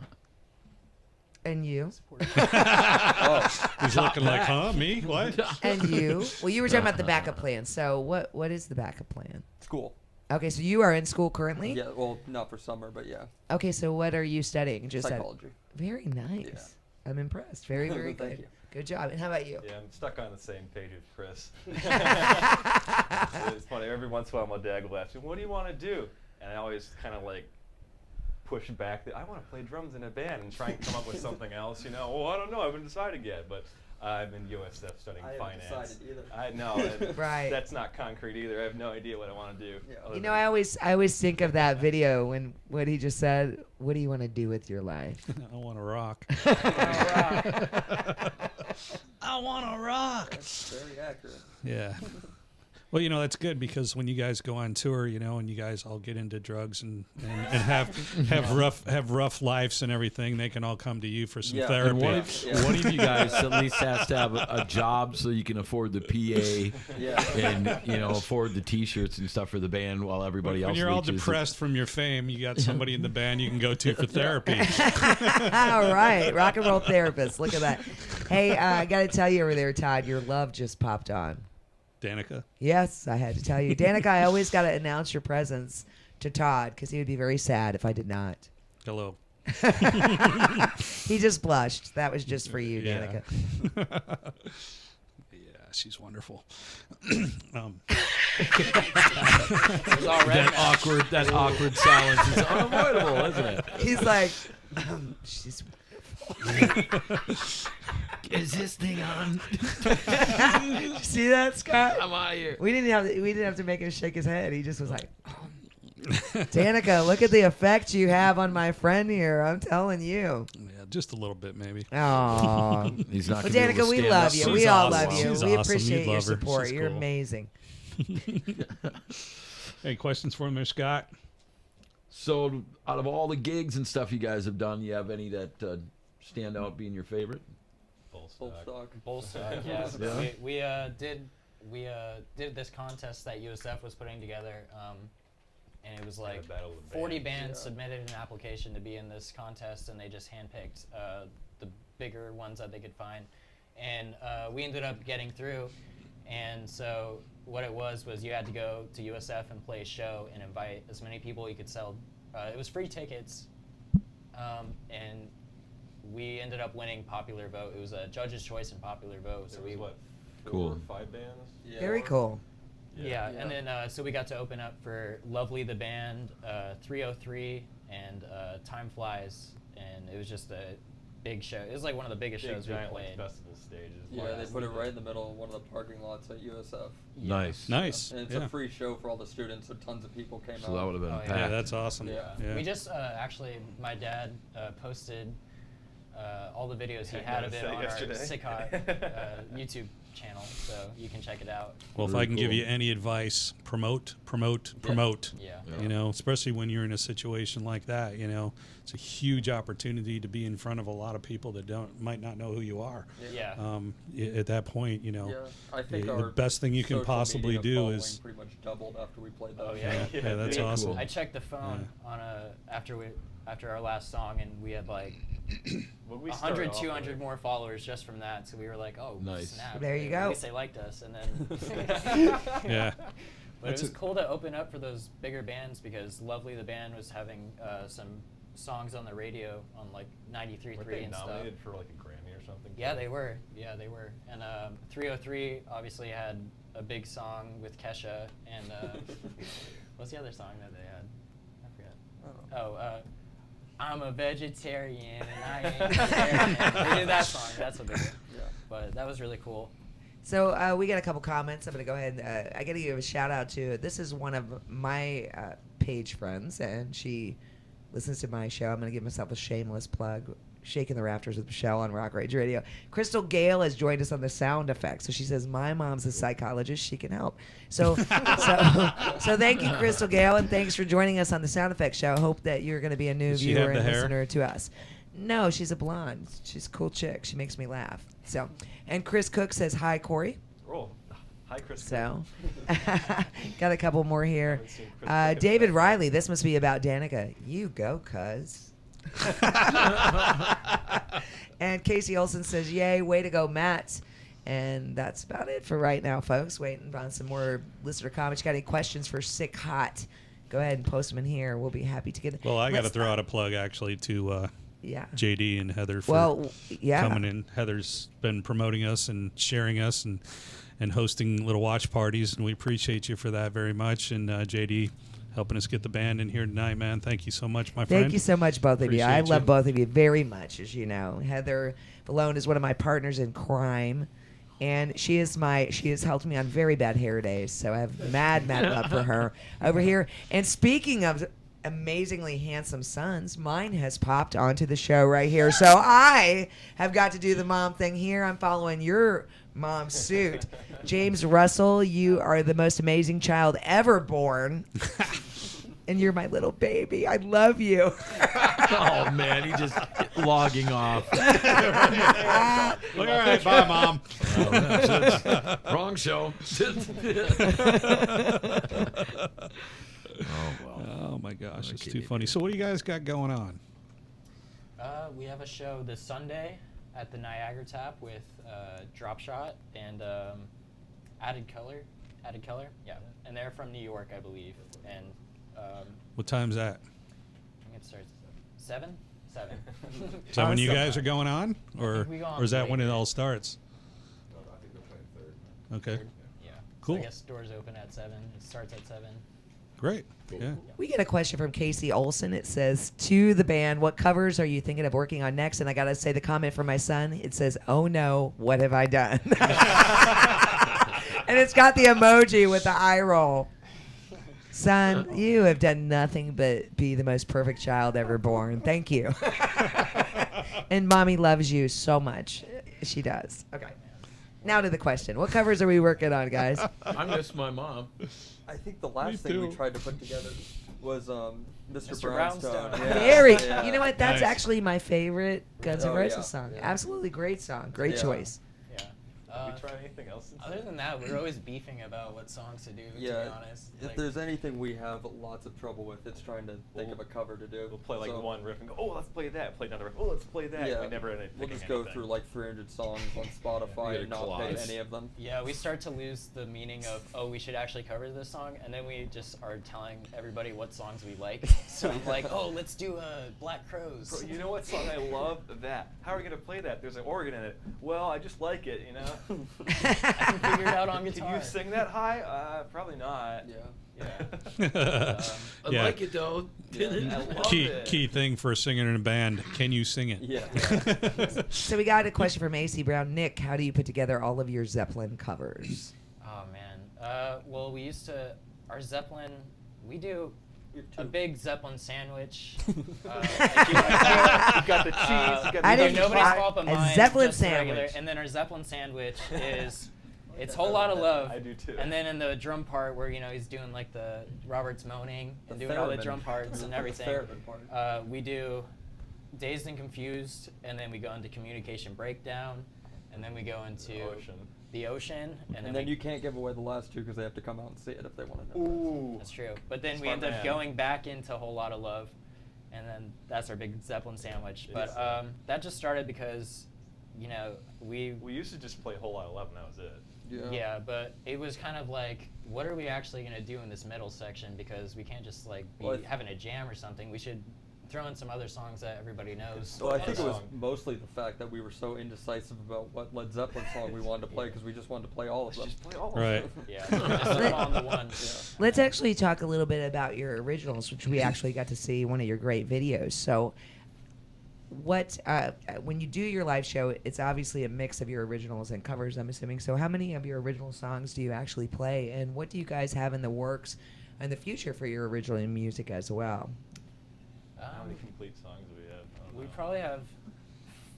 And you? He's looking like, huh? Me? What? And you? Well, you were talking about the backup plan. So what is the backup plan? School. Okay, so you are in school currently? Yeah, well, not for summer, but yeah, Okay, so what are you studying? Just psychology. Very nice. I'm impressed. Very, very Thank good. you. Good job. And how about you? Yeah, I'm stuck on the same page with Chris. It's funny. Every once in a while, my dad will ask me, "What do you want to do?" And I always kind of like push back. I want to play drums in a band and try and come up with something else. You know, well, I don't know. I haven't decided yet, but I'm in USF studying I haven't finance. decided either. I know. and Right. That's not concrete either. I have no idea what I want to do. Yeah. other You know, than- I always think of that video when what he just said. What do you want to do with your life? I want to rock. I I want to rock. That's very accurate. Yeah. Well, you know, that's good because when you guys go on tour, you know, and you guys all get into drugs and have rough lives and everything, they can all come to you for some Yeah. therapy. And Yeah. one of you guys at least has to have a job so you can afford the PA Yeah. and afford the T-shirts and stuff for the band while everybody When else. you're all reaches. depressed from your fame, you got somebody in the band you can go to for therapy. All right, rock and roll therapist. Look at that. Hey, I got to tell you over there, Todd, your love just popped on. Danica. Yes, I had to tell you, Danica. I always got to announce your presence to Todd because he would be very sad if I did not. Hello. He just blushed. That was just for you, Yeah. Danica. Yeah, she's wonderful. It was all red now. That awkward silence is unavoidable, isn't it? He's like, she's. Is this thing on? See that, Scott? I'm out of here. We didn't have to make him shake his head. He just was like, Danica, look at the effect you have on my friend here. I'm telling you. Yeah, just a little bit maybe. Oh. He's not Well, gonna be able Danica, to we stand love up. you. She's We all awesome. love you. She's We awesome. appreciate You'd your love her. support. She's You're cool. amazing. Any questions for him there, Scott? So, out of all the gigs and stuff you guys have done, you have any that stand out being your favorite? Full Bullstock. stock. Bullstock, yeah. Yeah. We did this contest that USF was putting together, and it was like Battle of the 40 Bands. bands submitted an application to be in this contest, and they just handpicked the bigger ones that they could find, and we ended up getting through. And so what it was you had to go to USF and play a show and invite as many people you could sell. It was free tickets, and we ended up winning popular vote. It was a judge's choice and popular vote. So There we was, what, Cool. 4 or 5 bands? Yeah. Very cool. yeah, Yeah. and then so we got to open up for Lovely the Band, 303, and Time Flies, and it was just a big show. It was like one of the biggest Big shows we giant like played. festival stages. Yeah, they put it right in the middle of one of the parking lots at USF. Nice. Nice. And it's Yeah. a free show for all the students, so tons of people came So that out. would have been Oh, yeah. packed. Yeah, that's awesome. Yeah. Yeah. We just actually, my dad posted all the videos he I had of noticed it that on yesterday. our Sick Hot YouTube channel, so you can check it out. Well, if Very I can give cool. you any advice, promote. Yeah. You know, especially when you're in a situation like that, you know, it's a huge opportunity to be in front of a lot of people that might not know who you are. Yeah. At that point, you know, Yeah, I think the our best thing you can social possibly media do following is pretty much doubled after we played that. Oh, show. yeah. yeah, that's Yeah. awesome. Cool. I checked the phone on after our last song, and we had like What we started 100, off 200 with- more followers just from that. So we were like, oh, Nice. snap. There you At go. least they liked us, and then Yeah. But That's it was a- cool to open up for those bigger bands because Lovely the Band was having some songs on the radio on like 93.3 Weren't they and stuff. nominated for like a Grammy or something? Yeah, too? they were. Yeah, they were. And 303 obviously had a big song with Kesha. And what's the other song that they had? I forget. Oh, I'm a vegetarian and I ain't vegetarian. They did that song. That's what they did. Yeah. But that was really cool. So we got a couple comments. I'm going to go ahead and I got to give a shout out to. This is one of my page friends, and she listens to my show. I'm going to give myself a shameless plug. Shaking the Rafters with Michelle on Rock Rage Radio. Crystal Gale has joined us on the sound effects. So she says, my mom's a psychologist. She can help. So thank you, Crystal Gale, and thanks for joining us on the sound effects show. Hope that you're going to be a new Does she viewer have the and hair? listener to us. No, she's a blonde. She's a cool chick. She makes me laugh. So, and Chris Cook says, hi, Corey. Oh, hi, Chris. So, got a couple more here. Haven't seen Chris Cook in a David while. Riley, this must be about Danica. You go, cuz. And Casey Olson says, yay, way to go, Matt. And that's about it for right now, folks. Waiting on some more listener comments. Got any questions for Sick Hot? Go ahead and post them in here. We'll be happy to get them. Well, I got to throw out a plug actually to Yeah. JD and Heather for Well, yeah. coming in. Heather's been promoting us and sharing us and hosting little watch parties, and we appreciate you for that very much. And JD helping us get the band in here tonight, man. Thank you so much, my friend. Thank you so much, both of you. I Appreciate love you. both of you very much, as you know. Heather Vallone is one of my partners in crime, and she has helped me on very bad hair days. So I have mad love for her over here. And speaking of amazingly handsome sons, mine has popped onto the show right here. So I have got to do the mom thing here. I'm following your mom's suit. James Russell, you are the most amazing child ever born. And you're my little baby. I love you. Oh man, he just logging off. All right, bye, Mom. Wrong show. Oh my gosh, it's Okay, too funny. So what do you guys got going on? We have a show this Sunday at the Niagara Tap with Drop Shot and Added Color. Yeah. And they're from New York, I believe. And What time's that? I think it starts 7? 7. Is that when you Awesome. guys are going on, or we go on or is that when it later. all starts? No, I think they're playing third. Okay, Yeah. Cool. So I guess doors open at 7. It starts at 7. great. Yeah. We get a question from Casey Olson. It says, to the band, what covers are you thinking of working on next? And I got to say the comment from my son. It says, oh no, what have I done? And it's got the emoji with the eye roll. Son, you have done nothing but be the most perfect child ever born. Thank you. And mommy loves you so much. She does. Okay. Now to the question. What covers are we working on, guys? I miss my mom. I think the last thing too. we tried to put together was Mr. Mr. Brownstone. Brownstone. Yeah. Very. Yeah. You know what? That's Nice. actually my favorite Guns N' Oh, Roses yeah, song. yeah. Absolutely great song. Great Yeah. choice. Yeah. Have we tried anything else since Other then? than that, we're always beefing about what songs to do, to Yeah, be honest. if Like, there's anything we have lots of trouble with, it's trying to think of a cover to do. We'll play like So, one riff and go, oh, let's play that. Play another riff. Oh, let's play that. Yeah, We never end up we'll picking just go anything. through like 300 songs on We Spotify gotta and not collage. pick any of them. yeah, we start to lose the meaning of, oh, we should actually cover this song, and then we just are telling everybody what songs we like. So I'm like, oh, let's do Black Crows. Bro, you know what song I love? That. How are we gonna play that? There's an organ in it. Well, I just like it, you know. I can figure it out on Can guitar. you sing that high? Probably not. Yeah. Yeah. I Yeah. like it though. I love Key it. key thing for a singer in a band. Can you sing it? Yeah. So we got a question from AC Brown. Nick, how do you put together all of your Zeppelin covers? Oh man. Well, we used to our Zeppelin. We do You're a too- big Zeppelin sandwich. You got the cheese. You got I the didn't- nobody's I- fault but a mine. Zeppelin just the regular. sandwich. And then our Zeppelin sandwich is it's whole lot of love. I do too. And then in the drum part where he's doing like the Robert's moaning and The doing all the theremin. drum parts and The everything. theremin part. We do Dazed and Confused, and then we go into Communication Breakdown, and then we go into the ocean, and And we, then you can't give away the last two because they have to come out and see it if they want to know. Ooh. That's true. But then we Smart end up man. going back into a whole lot of love, and then that's our big Zeppelin sandwich. It But is. that just started because, we used to just play Whole Lot of Love, and that was it. yeah, but it was kind of like, what are we actually gonna do in this middle section? Because we can't just like be Well, I th- having a jam or something. We should throw in some other songs that everybody knows. Well, I think it was song. mostly the fact that we were so indecisive about what Led Zeppelin song we wanted to play because we just wanted to play all of them. Just play all of Right. them. Yeah, just throw them on the one. Let's actually talk a little bit about your originals, which we actually got to see one of your great videos. So, what when you do your live show, it's obviously a mix of your originals and covers, I'm assuming. So, how many of your original songs do you actually play, and what do you guys have in the works in the future for your original music as well? How many complete songs do we have? I don't We know. probably have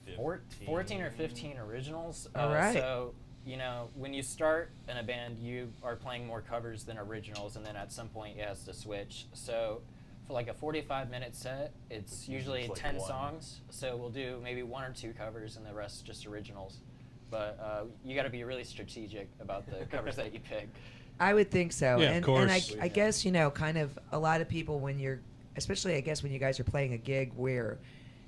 15. 14 or 15 originals. All right. So, you know, when you start in a band, you are playing more covers than originals, and then at some point it has to switch. So, for like a 45-minute set, it's usually It's like 10 one. songs. So we'll do maybe 1 or 2 covers, and the rest just originals. But you got to be really strategic about the covers that you pick. I would think so. Yeah, of and course. I guess, kind of a lot of people when you're, especially I guess when you guys are playing a gig where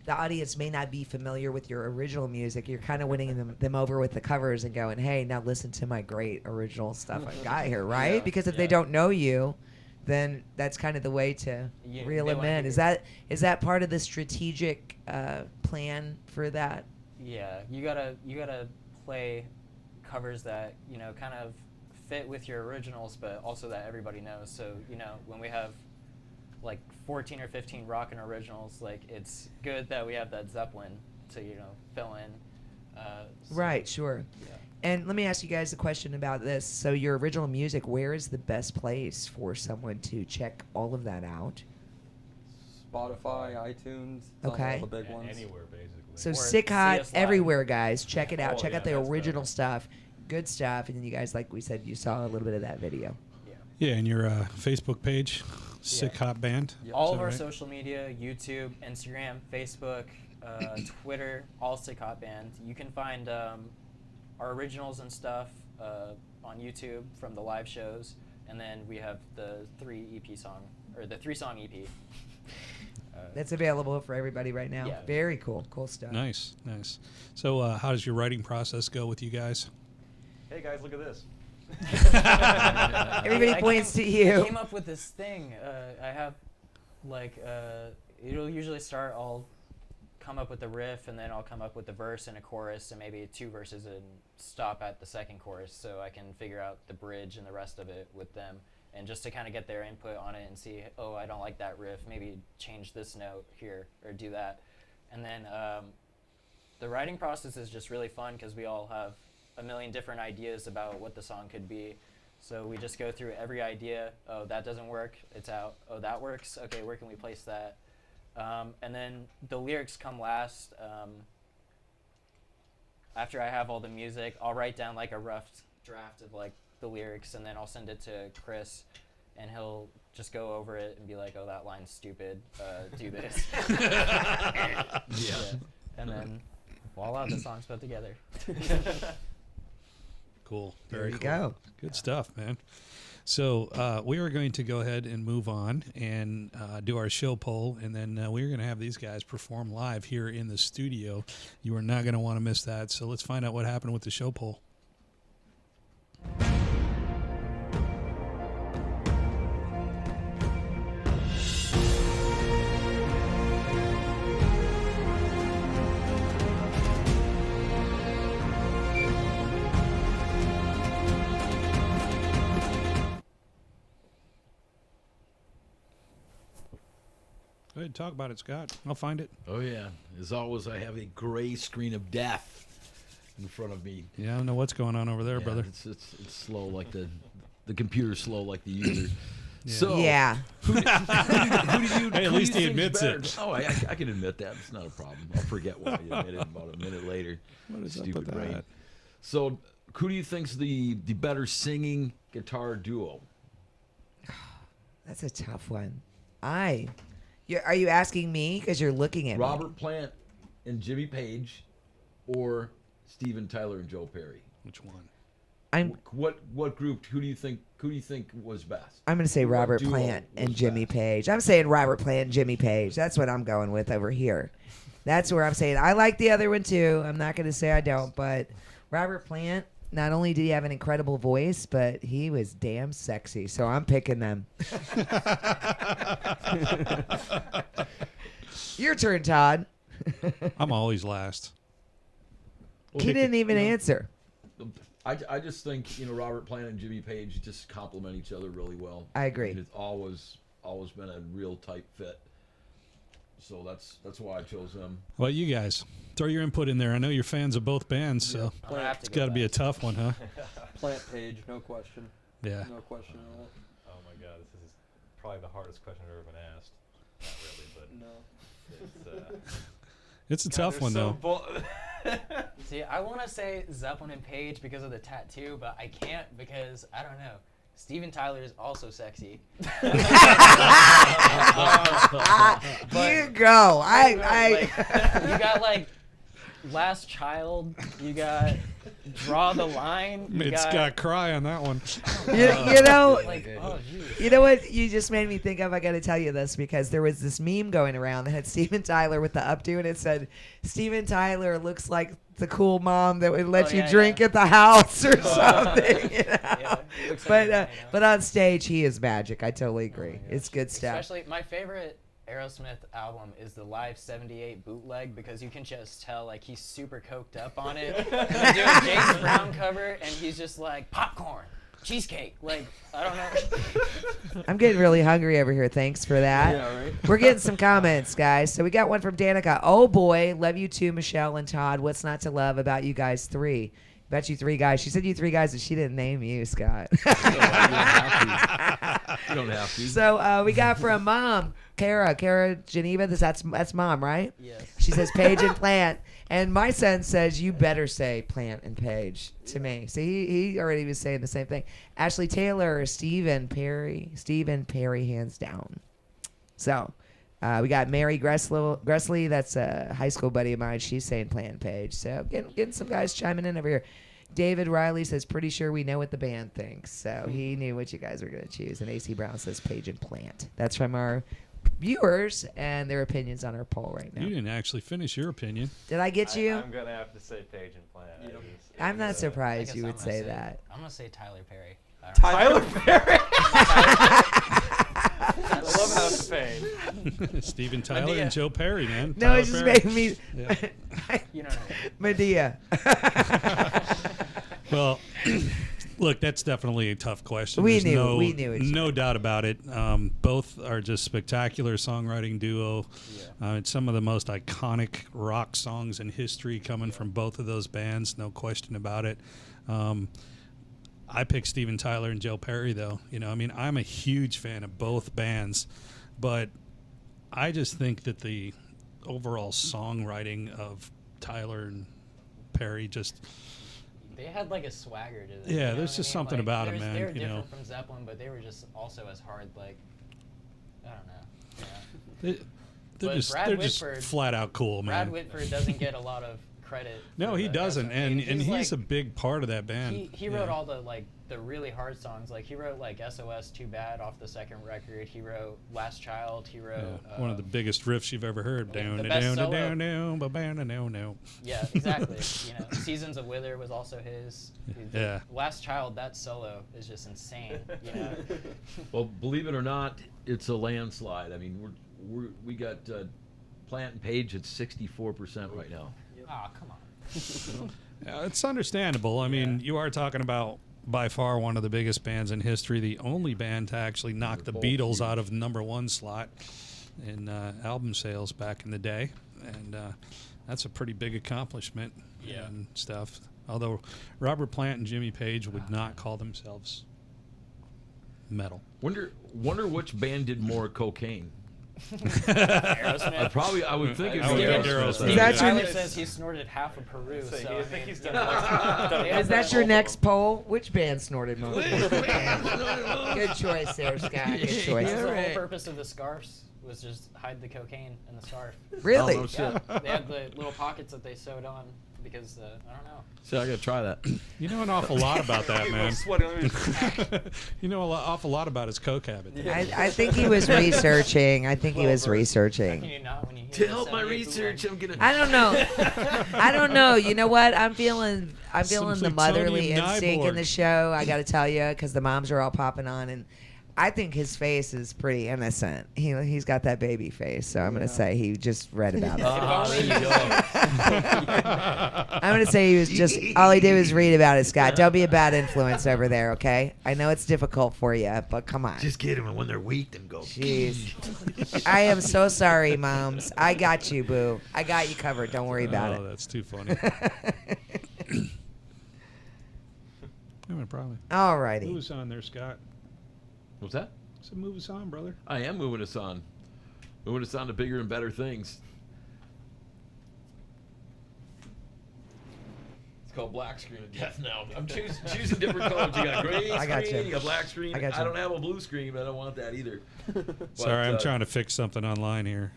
the audience may not be familiar with your original music, you're kind of winning them over with the covers and going, hey, now listen to my great original stuff I got here, right? Yeah, Because if they yeah. don't know you, then that's kind of the way to Yeah, reel they them wanna in. hear- Is that part of the strategic plan for that? Yeah, you gotta play covers that kind of fit with your originals, but also that everybody knows. So when we have like 14 or 15 rockin' originals, like it's good that we have that Zeppelin to fill in. So- Right, sure. Yeah. And let me ask you guys a question about this. So your original music, where is the best place for someone to check all of that out? Spotify, iTunes, it's on Okay. all the big ones. Anywhere, basically. So Or Sick see Hot us live. everywhere, guys. Check it out. Oh, Check yeah, out the that's original better. stuff. Good stuff. And then you guys, like we said, you saw a little bit of that video. Yeah, and your Facebook page, Sick Hot Band. All Is of that our right? social media, YouTube, Instagram, Facebook, Twitter, all Sick Hot Band. You can find our originals and stuff on YouTube from the live shows, and then we have the 3-song EP. That's available for everybody right now. Yeah. Very cool. Cool stuff. Nice, nice. So how does your writing process go with you guys? Hey guys, look at this. Everybody I points came- to you. I came up with this thing. I have, it'll usually start. I'll come up with the riff, and then I'll come up with the verse and a chorus, and maybe 2 verses, and stop at the second chorus, so I can figure out the bridge and the rest of it with them, and just to kind of get their input on it and see, oh, I don't like that riff. Maybe change this note here or do that, and then the writing process is just really fun because we all have a million different ideas about what the song could be. So we just go through every idea. Oh, that doesn't work. It's out. Oh, that works. Okay, where can we place that? And then the lyrics come last. After I have all the music, I'll write down like a rough draft of like the lyrics, and then I'll send it to Chris, and he'll just go over it and be like, "Oh, that line's stupid. Do this." Yeah. And then voila, the song's put together. Cool. There Very you cool. go. Good stuff, man. So we are going to go ahead and move on and do our show poll, and then we're going to have these guys perform live here in the studio. You are not going to want to miss that. So let's find out what happened with the show poll. Go ahead and talk about it, Scott. I'll find it. Oh yeah. As always, I have a gray screen of death in front of me. Yeah, I don't know what's going on over there, Yeah, brother. It's slow like the computer's slow like the user. Yeah. So Yeah. who do you, Hey, at who do least you he think's admits better? it. Oh, I can admit that. It's not a problem. I'll forget what I admitted about a minute later. What is up Stupid with brain. that? So, who do you think's the better singing guitar duo? That's a tough one. Are you asking me because you're looking at me? Robert Plant and Jimmy Page, or Steven Tyler and Joe Perry? Which one? What group? Who do you think was best? I'm going to say What Robert duo Plant and was Jimmy best? Page. I'm saying Robert Plant and Jimmy Page. That's what I'm going with over here. That's where I'm saying I like the other one too. I'm not going to say I don't, but Robert Plant, not only did he have an incredible voice, but he was damn sexy. So I'm picking them. Your turn, Todd. I'm always last. He didn't even answer. I just think Robert Plant and Jimmy Page just complement each other really well. I agree. And it's always been a real tight fit. So that's why I chose them. Well, you guys, throw your input in there. I know you're fans of both bands, so I'm gonna have to it's go got to be a back. tough one, huh? Plant Page, no question. Yeah. No question at all. Oh my god, this is probably the hardest question I've ever been asked. Not really, but No. It's a tough one, though. See, I want to say Zeppelin and Page because of the tattoo, but I can't because, I don't know. Steven Tyler is also sexy. You go. Like, you got like Last Child. You got Draw the Line. You Made Scott cry on that one. you know, Like, oh, geez. you know what you just made me think of? I got to tell you this because there was this meme going around that had Steven Tyler with the updo, and it said, Steven Tyler looks like the cool mom that would let Oh, you yeah, drink yeah. at the house or something. You know? Yeah, he looks like that, you know? But on stage, he is magic. I totally agree. my It's good stuff. Especially my favorite Aerosmith album is the Live 78 bootleg because you can just tell like he's super coked up on it. And they do a James Brown cover and he's just like popcorn, cheesecake. Like I don't know. I'm getting really hungry over here. Thanks for that. Yeah, right. We're getting some comments, guys. So we got one from Danica. Oh boy, love you too, Michelle and Todd. What's not to love about you guys three? Bet you three guys. She said you three guys, and she didn't name you, Scott. You don't have to. So we got from Mom, Kara Geneva. That's Mom, right? Yes. She says Paige and Plant, and my son says you better say Plant and Paige to me. So he already was saying the same thing. Ashley Taylor or Stephen Perry, hands down. So we got Mary Gressley. That's a high school buddy of mine. She's saying Plant and Paige. So getting some guys chiming in over here. David Riley says, pretty sure we know what the band thinks. So he knew what you guys were going to choose. And AC Brown says Paige and Plant. That's from our viewers and their opinions on our poll right now. You didn't actually finish your opinion. Did I get you? I'm gonna have to say Page and Plant. Yep. I'm not I surprised guess you I'm would gonna say that. I'm gonna say Tyler Perry. I don't Tyler Perry. I love House of Pain. Steven Tyler Medea. and Joe Perry, man. No, Tyler it's just Perry. making me. Yeah. know. You know what I mean. Medea. Well, look, that's definitely a tough question. We There's knew- we knew it. No doubt about it. Both are just spectacular songwriting duo. It's some of the most iconic rock songs in history coming from both of those bands, no question about it. I picked Steven Tyler and Joe Perry, though. You know, I mean, I'm a huge fan of both bands, but I just think that the overall songwriting of Tyler and Perry just... They had like a swagger to them. Yeah, you know there's what just I mean? something Like, about 'em, there's- man, They were you different know. from Zeppelin, but they were just also as hard. Like I don't know. Yeah. They're But just Brad they're just Whitford- flat out cool, man. Brad Whitford doesn't get a lot of credit. No, for he the doesn't, Aerosmith. and He's he's a like- big part of that band. He you wrote know. all the like the really hard songs. Like he wrote like SOS Too Bad off the second record. He wrote Last Child. He wrote One of the biggest riffs you've ever heard. yeah, Down, the down, best down, solo. down, down, ba-bam, down, down. Yeah, exactly. You know, Seasons of Wither was also his. Yeah. Last Child, that solo is just insane. You know. Well, believe it or not, it's a landslide. I mean, we got Plant and Page at 64% right now. Oh, come on. It's understandable. I mean, you are talking about by far one of the biggest bands in history, the only band to actually knock the both Beatles huge. out of #1 slot in album sales back in the day, and that's a pretty big accomplishment and stuff. Although Robert Plant and Jimmy Page would not call themselves metal. Wonder which band did more cocaine. Aerosmith. I would think I would it'd think be Aerosmith. Aerosmith. Is that your- Tyler says he snorted half a Peru. So I I think mean, he's you done. know. done Is that both your of next them. poll? Which band snorted most? Good choice there, Scott. Good choice. That's the whole purpose of the scarves was just hide the cocaine in the scarf. Really? Oh, no shit. Yeah, they had the little pockets that they sewed on because I don't know. So I gotta try that. You know an awful lot about that, man. Sweaty. Let me- You know awful lot about his coke habit. I think he was researching. I think he was Can reaching. you not when you hear To the help my 78 research, bootleg? I'm gonna. I don't know. I don't know. You know what? I'm feeling the Some motherly plutonium instinct in Nyborg. the show. I got to tell you, because the moms are all popping on, and I think his face is pretty innocent. He's got that baby face, so I'm gonna say he just read about it. Ah, there you go. I'm gonna say he was just all he did was read about it, Scott. Don't be a bad influence over there, okay? I know it's difficult for you, but come on. Just get them, and when they're weak, then go. Jeez. I am so sorry, moms. I got you, boo. I got you covered. Don't worry about Oh, it. that's too funny. Yeah, probably. Alrighty. Who's on there, Scott? What's that? So move us on, brother. I am moving us on. Moving us on to bigger and better things. It's called black screen of death now. I'm choosing different colors. You got gray I got screen, you. you got black screen. I got you. don't have a blue screen, but I don't want that either. Sorry, I'm But, trying to fix something online here.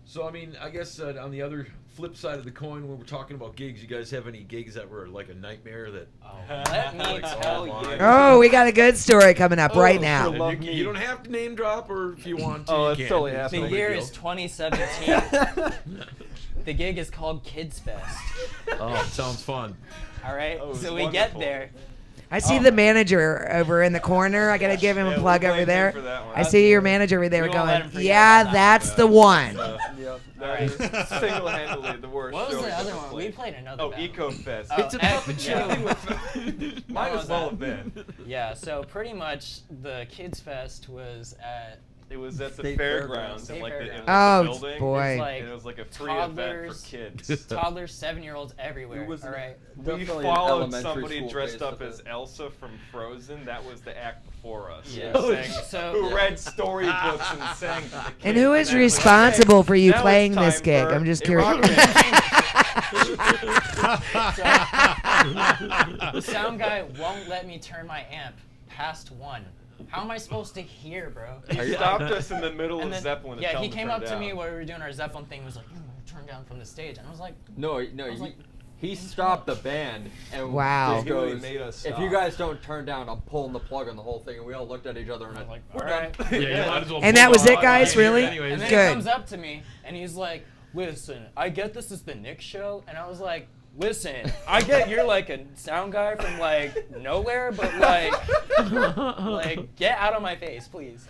So, I mean, I guess on the other flip side of the coin, when we're talking about gigs, you guys have any gigs that were like a nightmare that... Let me tell you. Oh, we got a good story coming up right now. Love You me. don't have to name drop, or if you want to, Oh, you it's can. totally It's happening. no The big year deal. is 2017. The gig is called Kids Fest. Oh, it sounds fun. All right, Oh, it's so we get wonderful. there. I see the manager over in the corner. I gotta give him a Yeah, we plug blame over him there. for that one. I see your manager over there We won't let him going, forget yeah, about that. that's the one. Yep. That is single-handedly the worst What was show the we've other ever one? played. We played another. Oh, battle. EcoFest. Oh, It's a puppet show. Might What as well was have been. Yeah, so pretty much the Kids Fest was at It was at the State fairgrounds, State and like Fairgrounds. Oh, the building. boy. It's like And it was like a free event for toddlers, kids. toddlers, 7-year-olds everywhere. It was all right. We definitely an followed elementary somebody school dressed phase up of as it. Elsa from Frozen. That was the act before us. Yeah. Who, Oh, sang, so- who read storybooks and sang to the kids. And who is then it was, responsible for you now it's playing this time gig? for I'm just a curious. rock band. The sound guy won't let me turn my amp past 1. How am I supposed to hear, bro? He stopped us in the middle And of then, Zeppelin to yeah, tell he him to came turn up to down. me while we were doing our Zeppelin thing. and Was like, turn down from the stage, and I was like, No, was he, like- he stopped the band and Wow. just He really goes, made us if stop. you guys don't turn down, I'm pulling the plug on the whole thing. And we all looked at each other and I was like, we're all done. right. Yeah, you might as well And pull that was it it, off. guys? Yeah, Really? anyways. And then Good. he comes up to me and he's like, listen, I get this is the Nick show. And I was like, listen, I get you're like a sound guy from like nowhere, but like get out of my face, please.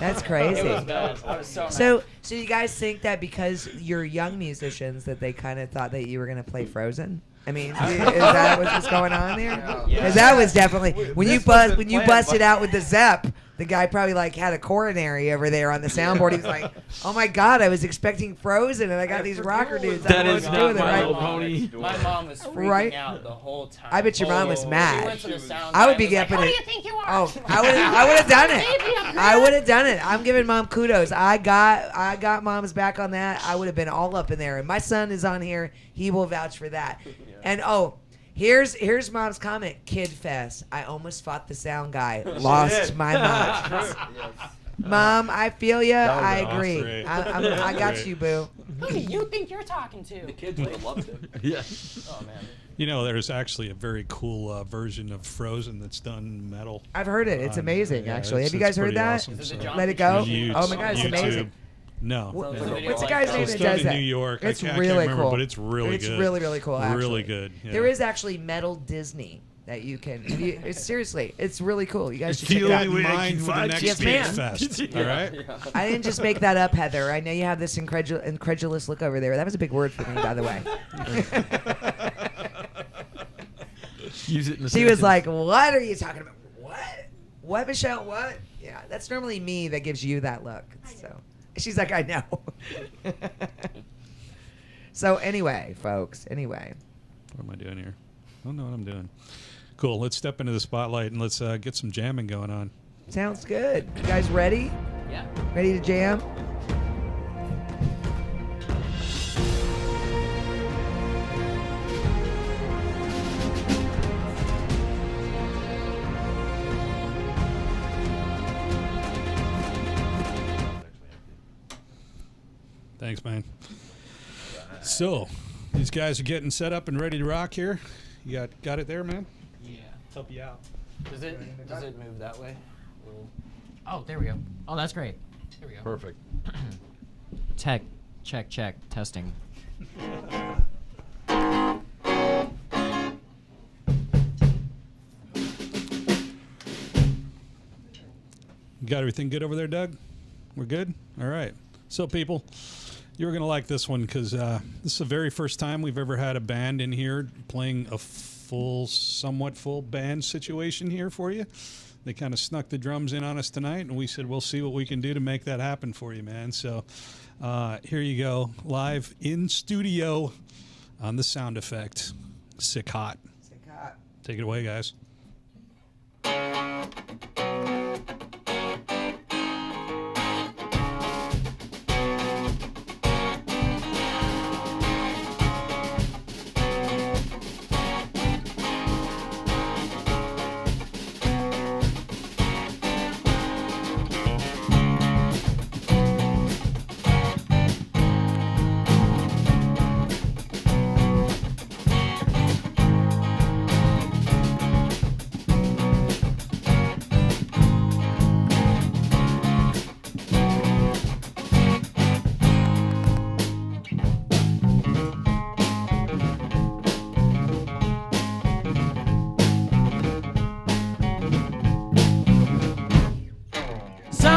That's It crazy. was bad. I was so mad. So you guys think that because you're young musicians that they kind of thought that you were gonna play Frozen? I mean, is that what's going on there? Yeah. Because that was definitely when you This wasn't when you planned, busted but- out with the Zepp. The guy probably like had a coronary over there on the soundboard. He was like, "Oh my God, I was expecting Frozen, and I got these rocker dudes. I That don't know is what to do with it, not My right?" Little Pony. My mom was freaking Right? out the whole time. I bet your mom was She mad. went to the sound I would guy be and was like, getting "Who it. do you think you are?" Oh, I would have done it. I would have done it. I'm giving mom kudos. I got mom's back on that. I would have been all up in there. And my son is on here. He will vouch for that. And here's mom's comment. Kid Fest. I almost fought the sound guy. Lost my mind. Mom, I feel ya. That I would've been agree. awesome. I got Great. you, boo. Who do you think you're talking to? The kids would have loved it. Yeah. Oh man. You know, there's actually a very cool version of Frozen that's done metal. I've heard it. It's amazing, Yeah, actually. it's- Have you guys it's heard pretty that? awesome, Is it so- the John Let it go. You- Oh my God, it's YouTube. amazing. No. Sounds like What's the like guy's that. name It's that done does in that? New York. It's I can't really remember, cool. but it's really It's good. really cool. Actually. Really good. Yeah. There is actually Metal Disney that you can. It's seriously, it's really cool. You guys should check Keep it that out. in mind for the next Yes, Kid ma'am. Fest. All right. I didn't just make that up, Heather. I know you have this incredulous look over there. That was a big word for me, by the way. Use it in a She was sentence. like, "What are you talking about? What? What, Michelle? What?" Yeah, that's normally me that gives you that look. So she's like, "I know." So anyway, folks. Anyway, What am I doing here? I don't know what I'm doing. Cool. Let's step into the spotlight and let's get some jamming going on. sounds good. You guys ready? Yeah. Ready to jam? Thanks, man. So, these guys are getting set up and ready to rock here. You got it there, man? Yeah. Help you out. Does it move that way? Oh, there we go. Oh, that's great. There we go. Perfect. Check. Testing. You got everything good over there, Doug? We're good? All right. So, people, you're going to like this one because this is the very first time we've ever had a band in here playing a somewhat full band situation here for you. They kind of snuck the drums in on us tonight, and we said, we'll see what we can do to make that happen for you, man. So here you go, live in studio on the sound effect. Sick Hot. Take it away, guys.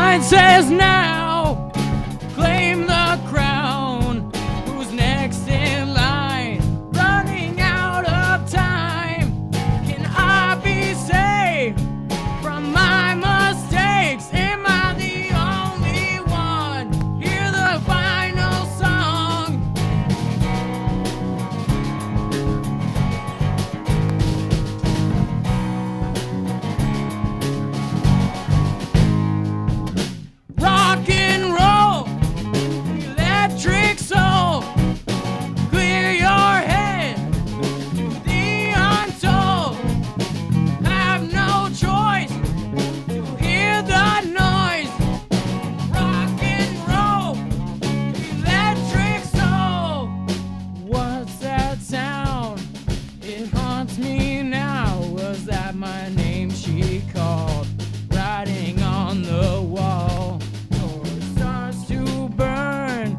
mind says now, claim the crown. Who's next in line? Running out of time. Can I be saved from my mistakes? Am I the only one? Hear the final song. Rock and roll, electric soul. Clear your head to the untold. Have no choice to hear the noise. Rock and roll, electric soul. What's that sound? It haunts me now. Was that my name she called? Writing on the wall. Or starts to burn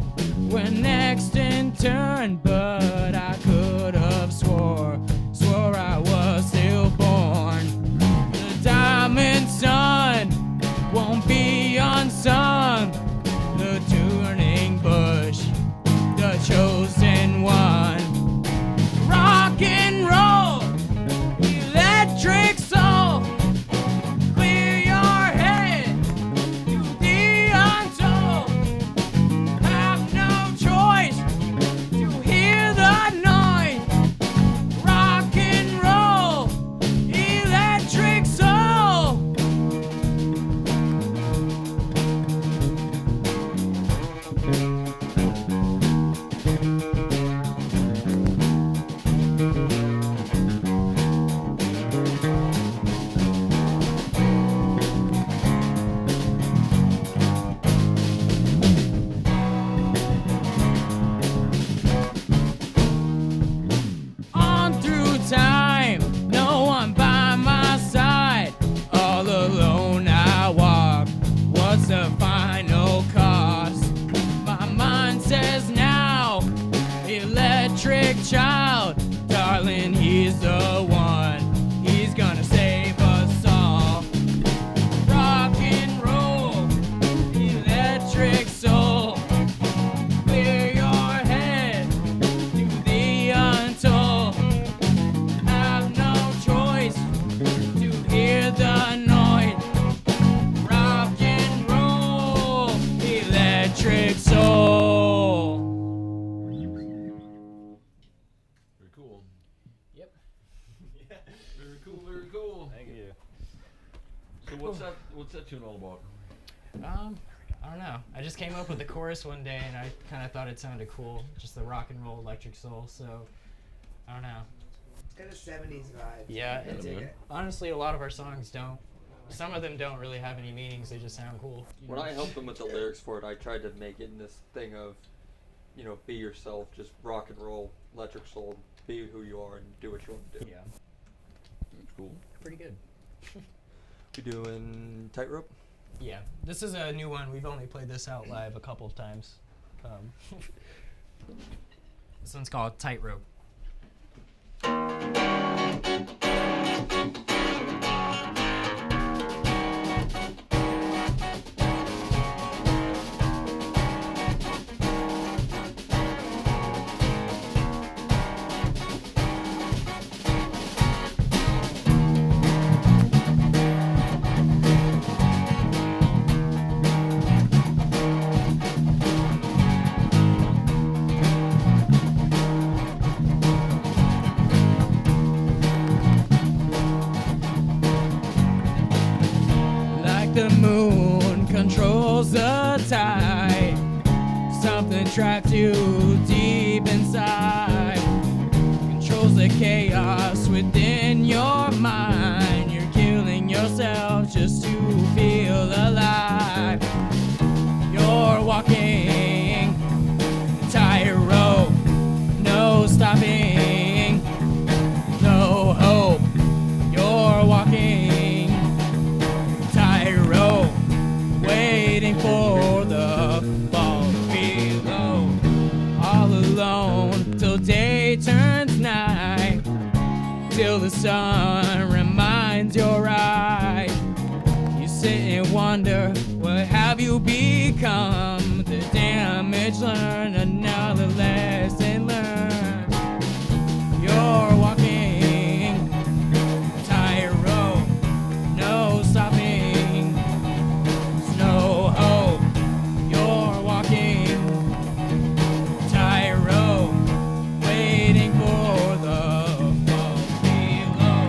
when next in turn. But I could have swore I was still born. The diamond sun won't be unsung. The turning bush, the chosen one. Rock and roll, electric soul. Clear your head to the untold. Have no choice to hear the noise. Rock and roll, electric soul. On through time, no one by my side. All alone I walk. What's the final cost? My mind says now, electric child. Darling, he's the one. He's gonna save us all. Rock and roll, electric soul. Clear your head to the untold. Have no choice to hear the noise. Rock and roll, electric soul. Very cool. Yep. Very cool. Very cool. Thank you. So what's that tune all about? I don't know. I just came up with the chorus one day and I kind of thought it sounded cool. Just the rock and roll electric soul. So, I don't know. It's got a 70s vibe. Yeah, I it's, dig it. honestly, a lot of our songs don't. Some of them don't really have any meanings. They just sound cool. When I helped them with the lyrics for it, I tried to make it in this thing of, you know, be yourself, just rock and roll, electric soul, be who you are and do what you want to do. Yeah, That's cool. pretty good. We doing Tightrope? Yeah, this is a new one. We've only played this out live a couple of times. This one's called Tightrope. Like the moon controls the tide, something trapped you deep inside. Controls the chaos within your mind. You're killing yourself just to feel alive. You're walking a tightrope, no stopping, no hope. You're walking tightrope, waiting for the fall below. All alone till day turns night, till the sun reminds your eye. You sit and wonder what happened. overcome the damage learned, another lesson learned. You're walking tightrope, no stopping, there's no hope. You're walking tightrope, waiting for the fall below.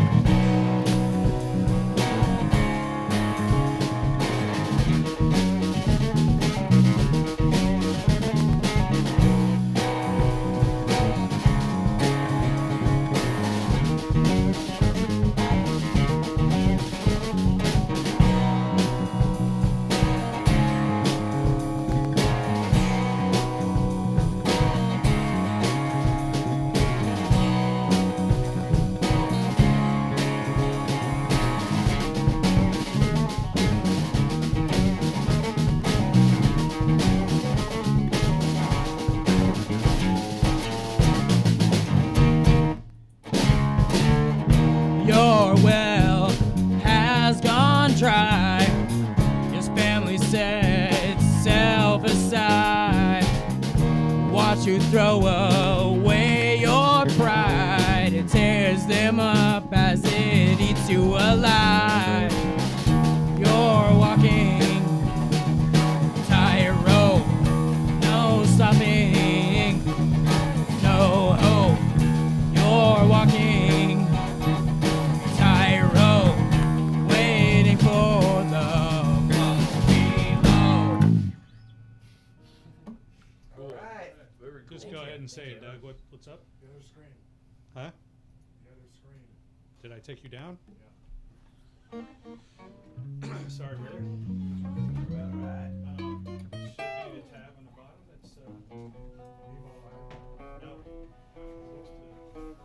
Your well has gone dry. Your family set itself aside. Watch you throw away your pride. It tears them up as it eats you alive. You're walking tightrope, no stopping, no hope. You're walking tightrope, waiting for the fall below. Cool. Just go ahead and say it, Doug. What's up? The other screen. Huh? The other screen. Did I take you down? Yeah. Sorry, brother. Should be the tab on the bottom. That's no. Close to Google.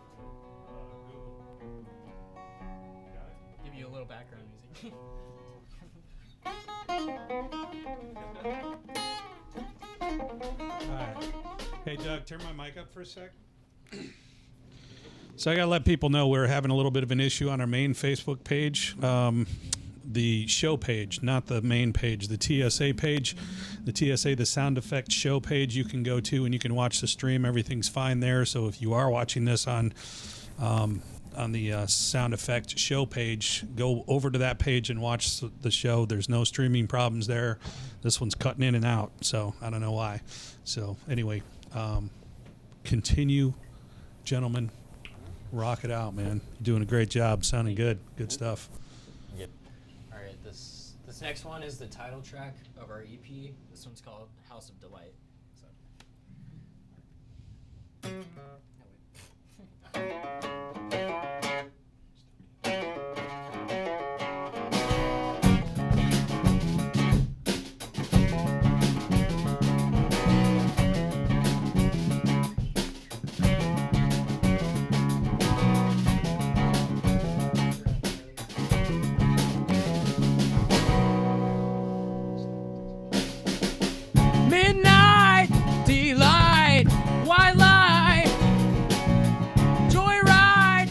Got it. Give you a little background music. All right. Hey, Doug, turn my mic up for a sec. So I got to let people know we're having a little bit of an issue on our main Facebook page. The show page, not the main page, the TSA page. The TSA, the sound effects show page you can go to and you can watch the stream. Everything's fine there. So if you are watching this on the sound effects show page, go over to that page and watch the show. There's no streaming problems there. This one's cutting in and out, so I don't know why. So anyway, continue, gentlemen. Rock it out, man. You're doing a great job. Sounding good. Good stuff. Yep. All right, this next one is the title track of our EP. This one's called House of Delight. Midnight delight, why lie? Joyride,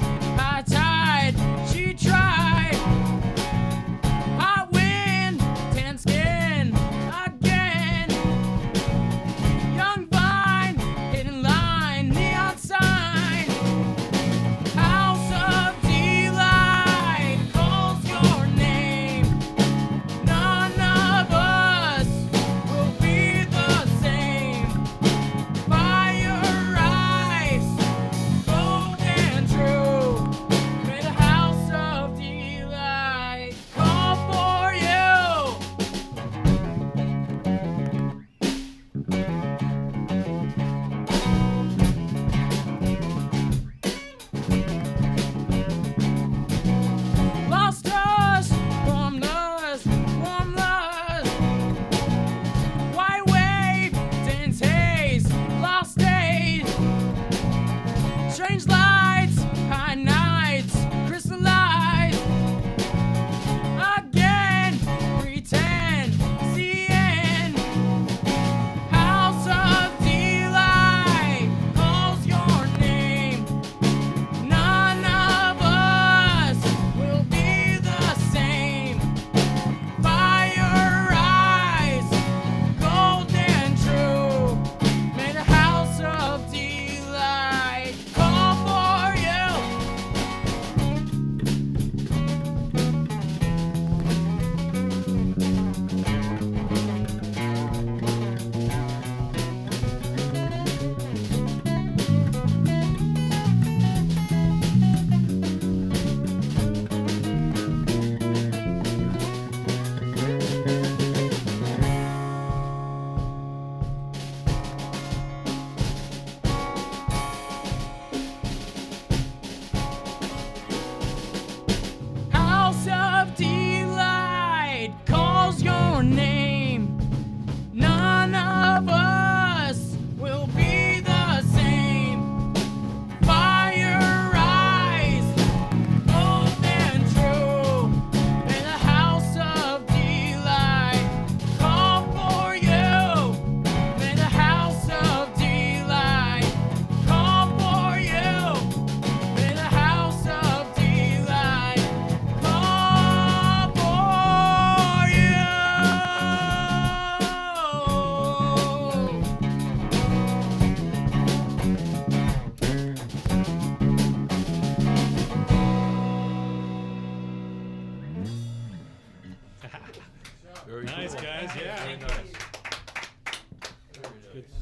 Nice, guys. Yeah. Very nice.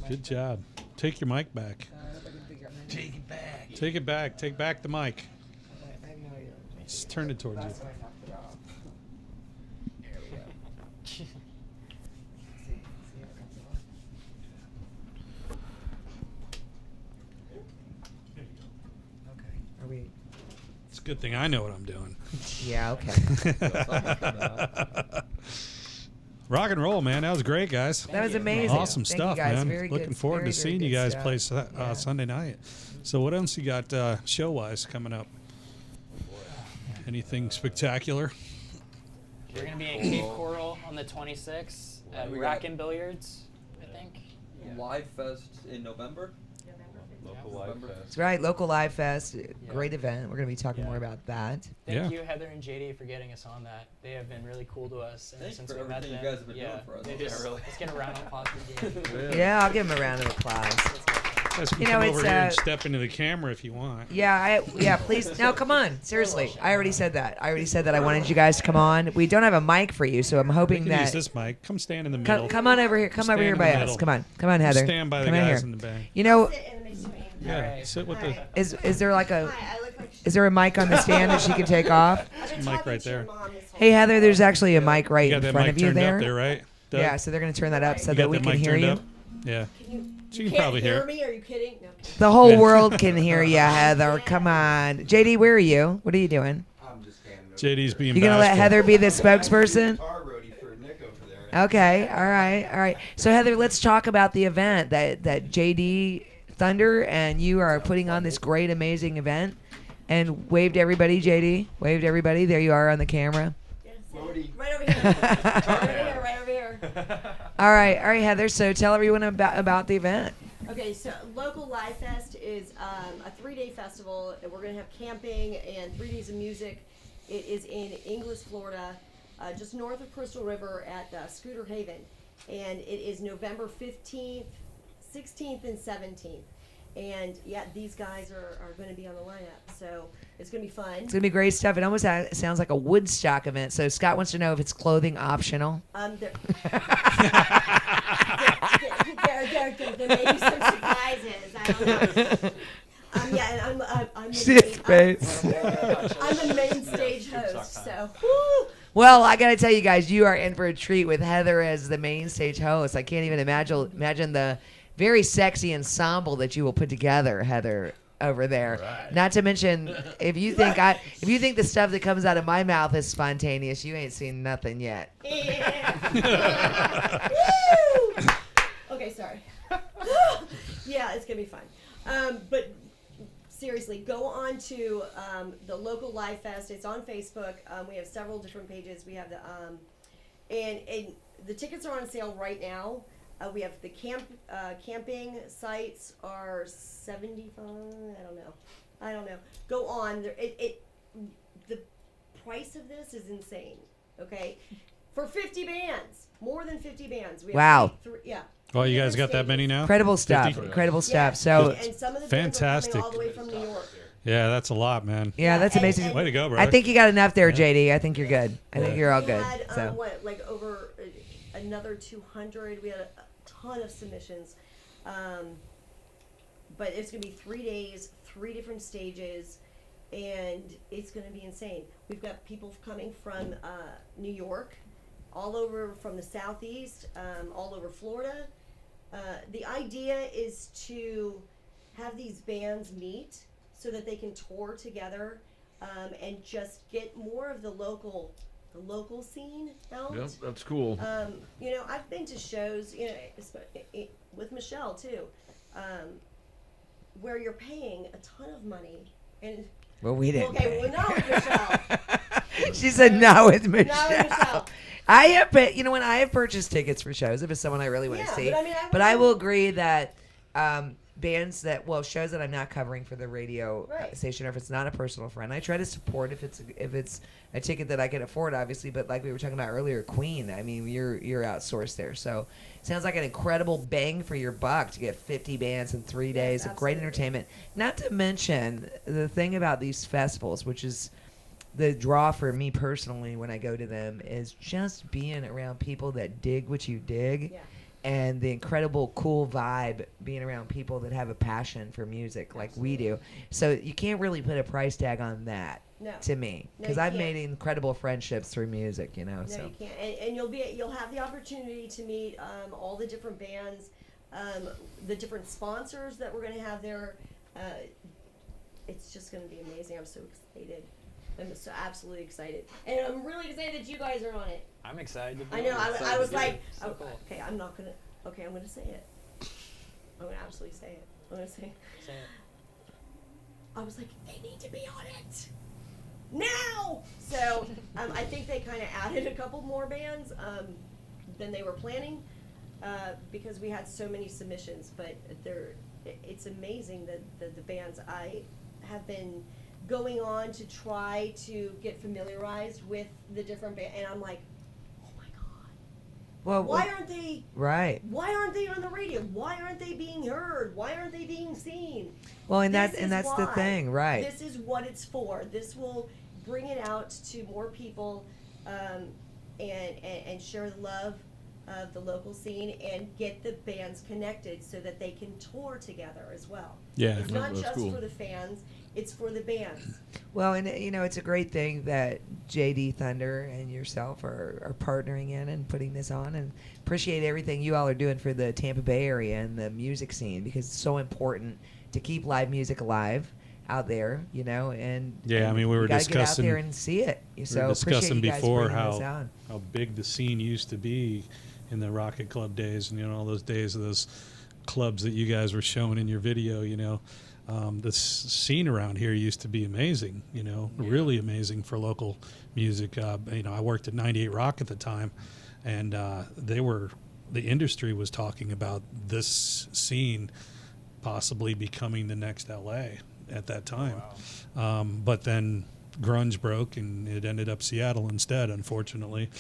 Good job. Take your mic back. Take it back. Take it back. Take back the mic. Just turn it towards you. There we go. See how it comes off? Okay. Are we? It's a good thing I know what I'm doing. Yeah. Okay. Rock and roll, man. That was great, guys. That was amazing. Awesome Thank stuff, you guys. man. Very Looking good, forward very, to very seeing you good guys stuff. play Yeah. Sunday night. So what else you got show-wise coming up? Anything spectacular? We're gonna be in Cape Coral on the 26th at We Rack got- and Billiards, I think. Live Fest in November. Local live November. fest. That's right. Local Live Fest. Great event. We're going to be talking Yeah. more about that. Thank Yeah. you, Heather and JD, for getting us on that. They have been really cool to us ever Thanks since for we met everything them. you guys have been yeah, doing for us. they Yeah, just, really. Let's get a round of applause for JD. Yeah, I'll give him a round of applause. Guys can You know, come it's, over here and uh, step into the camera if you want. Yeah, please. No, come on. Seriously. I already said that. I wanted you guys to come on. We don't have a mic for you, so I'm We hoping can that. use this mic. Come stand in the middle. Come on over here. Come over Stand here in by the us. middle. Come on. Come on, Heather. Stand by the come in guys here. in the back. You know, Yeah, Alright. sit with the is there like a is there a mic on the stand that she can take off? mic right there. Hey Heather, there's actually a mic right You in got that front mic of you turned there. up there, right? Doug? Yeah, so they're gonna turn that up so You that got we that can mic hear turned you. up? Yeah. She can Can't probably hear it. me? Are you kidding? No. The whole Yeah. world can hear you, Heather. Come on, JD, where are you? What are you doing? I'm just standing over JD's being You gonna let bashful. Heather be the spokesperson? guitar roadie for Nick over there. Okay, all right. So Heather, let's talk about the event that JD Thunder and you are putting on this great, amazing event. And wave to everybody, JD. Wave to everybody. There you are on the camera. Yes, Roadie. right over here. Right over here. All right, Heather. So tell everyone about the event. Okay, so Local Live Fest is a 3-day festival. And we're going to have camping and 3 days of music. It is in Inglis, Florida, just north of Crystal River at Scooter Haven. And it is November 15th, 16th, and 17th. And yeah, these guys are going to be on the lineup. So it's going to be fun. It's gonna be great stuff. It almost sounds like a Woodstock event. So Scott wants to know if it's clothing optional. There may be some surprises. I don't know. Yeah, and I'm Shit, babe. I'm the main stage host, so. Woo! Well, I gotta tell you guys, you are in for a treat with Heather as the main stage host. I can't even imagine the very sexy ensemble that you will put together, Heather, over there. Not to mention, if you think the stuff that comes out of my mouth is spontaneous, you ain't seen nothing yet. Yeah. Woo! Okay, sorry. Yeah, it's gonna be fun. But seriously, go on to the Local Live Fest. It's on Facebook. We have several different pages. We have the and the tickets are on sale right now. We have the camping sites are $75. I don't know. Go on. The price of this is insane. Okay, for 50 bands, more than 50 bands. We have Wow. yeah. Oh, you guys Different got that many now? Incredible stuff. 50? Incredible Yeah, stuff. So and some of the Fantastic. bands are coming all the way from New York. Yeah, that's a lot, man. yeah, that's and- amazing. and- Way to go, bro. I think you got enough there, JD. I think you're good. I think you're all We good. had So like over another 200. We had a ton of submissions, but it's gonna be 3 days, 3 different stages, and it's gonna be insane. We've got people coming from New York, all over from the southeast, all over Florida. The idea is to have these bands meet so that they can tour together and just get more of the local scene out. Yep, that's cool. I've been to shows, with Michelle too, where you're paying a ton of money and well, we didn't. okay, well, not with Michelle. She said no with Not with Michelle. Michelle. I have, when I have purchased tickets for shows if it's someone I really want to Yeah, see. but I will agree that bands shows that I'm not covering for the radio Right. station, or if it's not a personal friend, I try to support if it's a ticket that I can afford, obviously. But like we were talking about earlier, Queen. I mean, you're outsourced there, so it sounds like an incredible bang for your buck to get 50 bands in 3 days of great absolutely. entertainment. Not to mention the thing about these festivals, which is the draw for me personally when I go to them is just being around people that dig what you dig. Yeah. And the incredible cool vibe being around people that have a passion for music like we do. So you can't really put a price tag on that No. to me, No, because you I've can't. made incredible friendships through music, you know. No, so you can't. And you'll have the opportunity to meet all the different bands, the different sponsors that we're going to have there. It's just going to be amazing. I'm so excited. I'm so absolutely excited, and I'm really excited that you guys are on it. I'm excited to be I know. on it. I was like, So oh, cool. okay, I'm not gonna. Okay, I'm gonna say it. I'm gonna absolutely say it. I'm gonna say. Say it. I was like, they need to be on it now. So I think they kind of added a couple more bands than they were planning because we had so many submissions. But it's amazing that the bands I have been going on to try to get familiarized with the different bands, and I'm like, oh my god, well, why aren't they? right? Why aren't they on the radio? Why aren't they being heard? Why aren't they being seen? Well, and This that's is the why. thing, right? This is what it's for. This will bring it out to more people, and share the love of the local scene and get the bands connected so that they can tour together as well. Yeah. It's not That's just cool. for the fans; it's for the bands. Well, and you know, it's a great thing that JD Thunder and yourself are partnering in and putting this on, and appreciate everything you all are doing for the Tampa Bay area and the music scene, because it's so important to keep live music alive out there, you know. And Yeah, I and mean, we were you gotta get out discussing- there and see it. We So were appreciate discussing you guys before bringing this how on. big the scene used to be in the Rocket Club days, and all those days of those clubs that you guys were showing in your video. The scene around here used to be amazing. Really amazing for local music. I worked at 98 Rock at the time, and the industry was talking about this scene possibly becoming the next LA at that time. But then grunge broke and it ended up Seattle instead, unfortunately.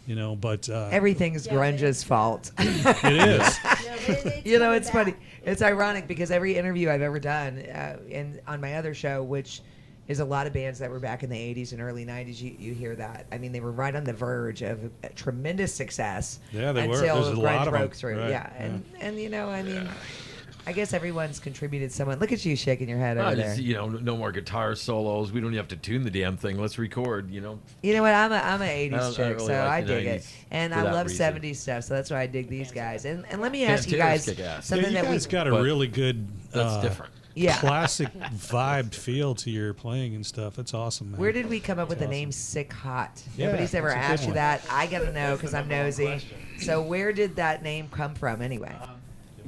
But Everything's Yeah, grunge's fault. it is. No, but it's You know, coming it's funny. back. It's ironic because every interview I've ever done, and on my other show, which is a lot of bands that were back in the 80s and early 90s, you hear that. I mean, they were right on the verge of tremendous success. Yeah, they were. until There's a grunge lot of them. broke through. Right, Yeah, and I mean, I guess everyone's contributed somewhat. Look at you shaking your head over there. No more guitar solos. We don't even have to tune the damn thing. Let's record. You know what? I'm a 80s I chick, really so like I the dig it, 90s and for I that love reason. 70s stuff. So that's why I dig these guys. And let me ask you Pantera's guys kick-ass. something you that guys got a but really good That's different. Yeah. classic vibe feel to your playing and stuff. It's awesome, man. Where did we come up with the That's name Sick Hot? Yeah, Nobody's ever that's a good asked you one. that. I gotta know That's because the I'm number one nosy. question. So where did that name come from anyway?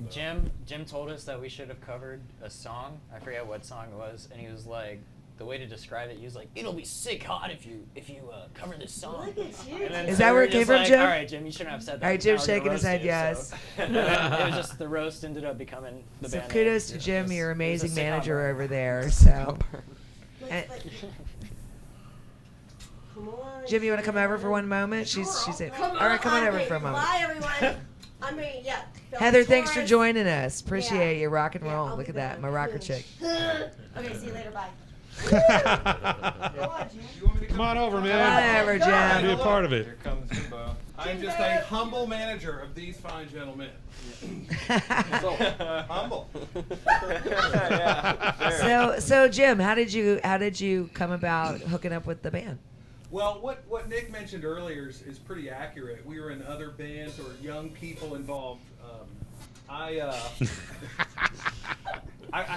Jim told us that we should have covered a song. I forget what song it was, and he was like, the way to describe it, he was like, "It'll be sick hot if you cover this song." Look at you. And then Is so that we where were it came just from, like, Jim? All right, Jim, you shouldn't have said that. All right, Jim's Now we're gonna shaking his head, roast you," yes. so- it was just the roast ended up becoming the So band. kudos to name. Jim, It was- your it was a amazing sick hot manager burn. over there. So, Let's- let's- Come on. Jim, you want to come over for one moment? She's Come all right. Come on over okay, for a moment. Bye, everyone. I mean, yeah. Heather, thanks for Taurus. joining us. Appreciate Yeah. you. Rock and Yeah, roll. I'll Look be at that, back my rocker soon. chick. Okay, see you later. Bye. Go on, Jim. You want me to Come on over, Come man. on over, Go on. Be a Jim. part of it. Here comes Jimbo. I'm just a humble manager of these fine gentlemen. So humble. So Jim, how did you come about hooking up with the band? Well, what Nick mentioned earlier is pretty accurate. We were in other bands or young people involved. I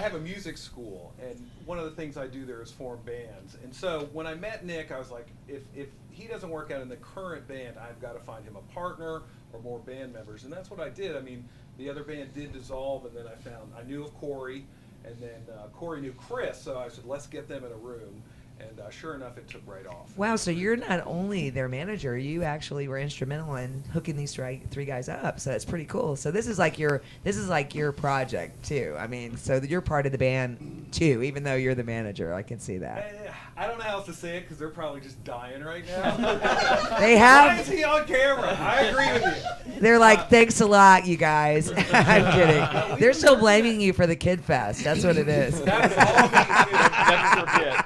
have a music school, and one of the things I do there is form bands. And so when I met Nick, I was like, if he doesn't work out in the current band, I've got to find him a partner or more band members. And that's what I did. I mean, the other band did dissolve, and then I knew of Corey, and then Corey knew Chris, so I said, let's get them in a room. And sure enough, it took right off. Wow, so you're not only their manager, you actually were instrumental in hooking these three guys up. So that's pretty cool. So this is like your project too. I mean, so you're part of the band too, even though you're the manager. I can see that. I don't know how else to say it because they're probably just dying right now. They Why have. is he on camera? I agree with you. They're like, thanks a lot, you guys. I'm kidding. They're still blaming you for the Kid Fest. That's what it is. That's all me. Never forget.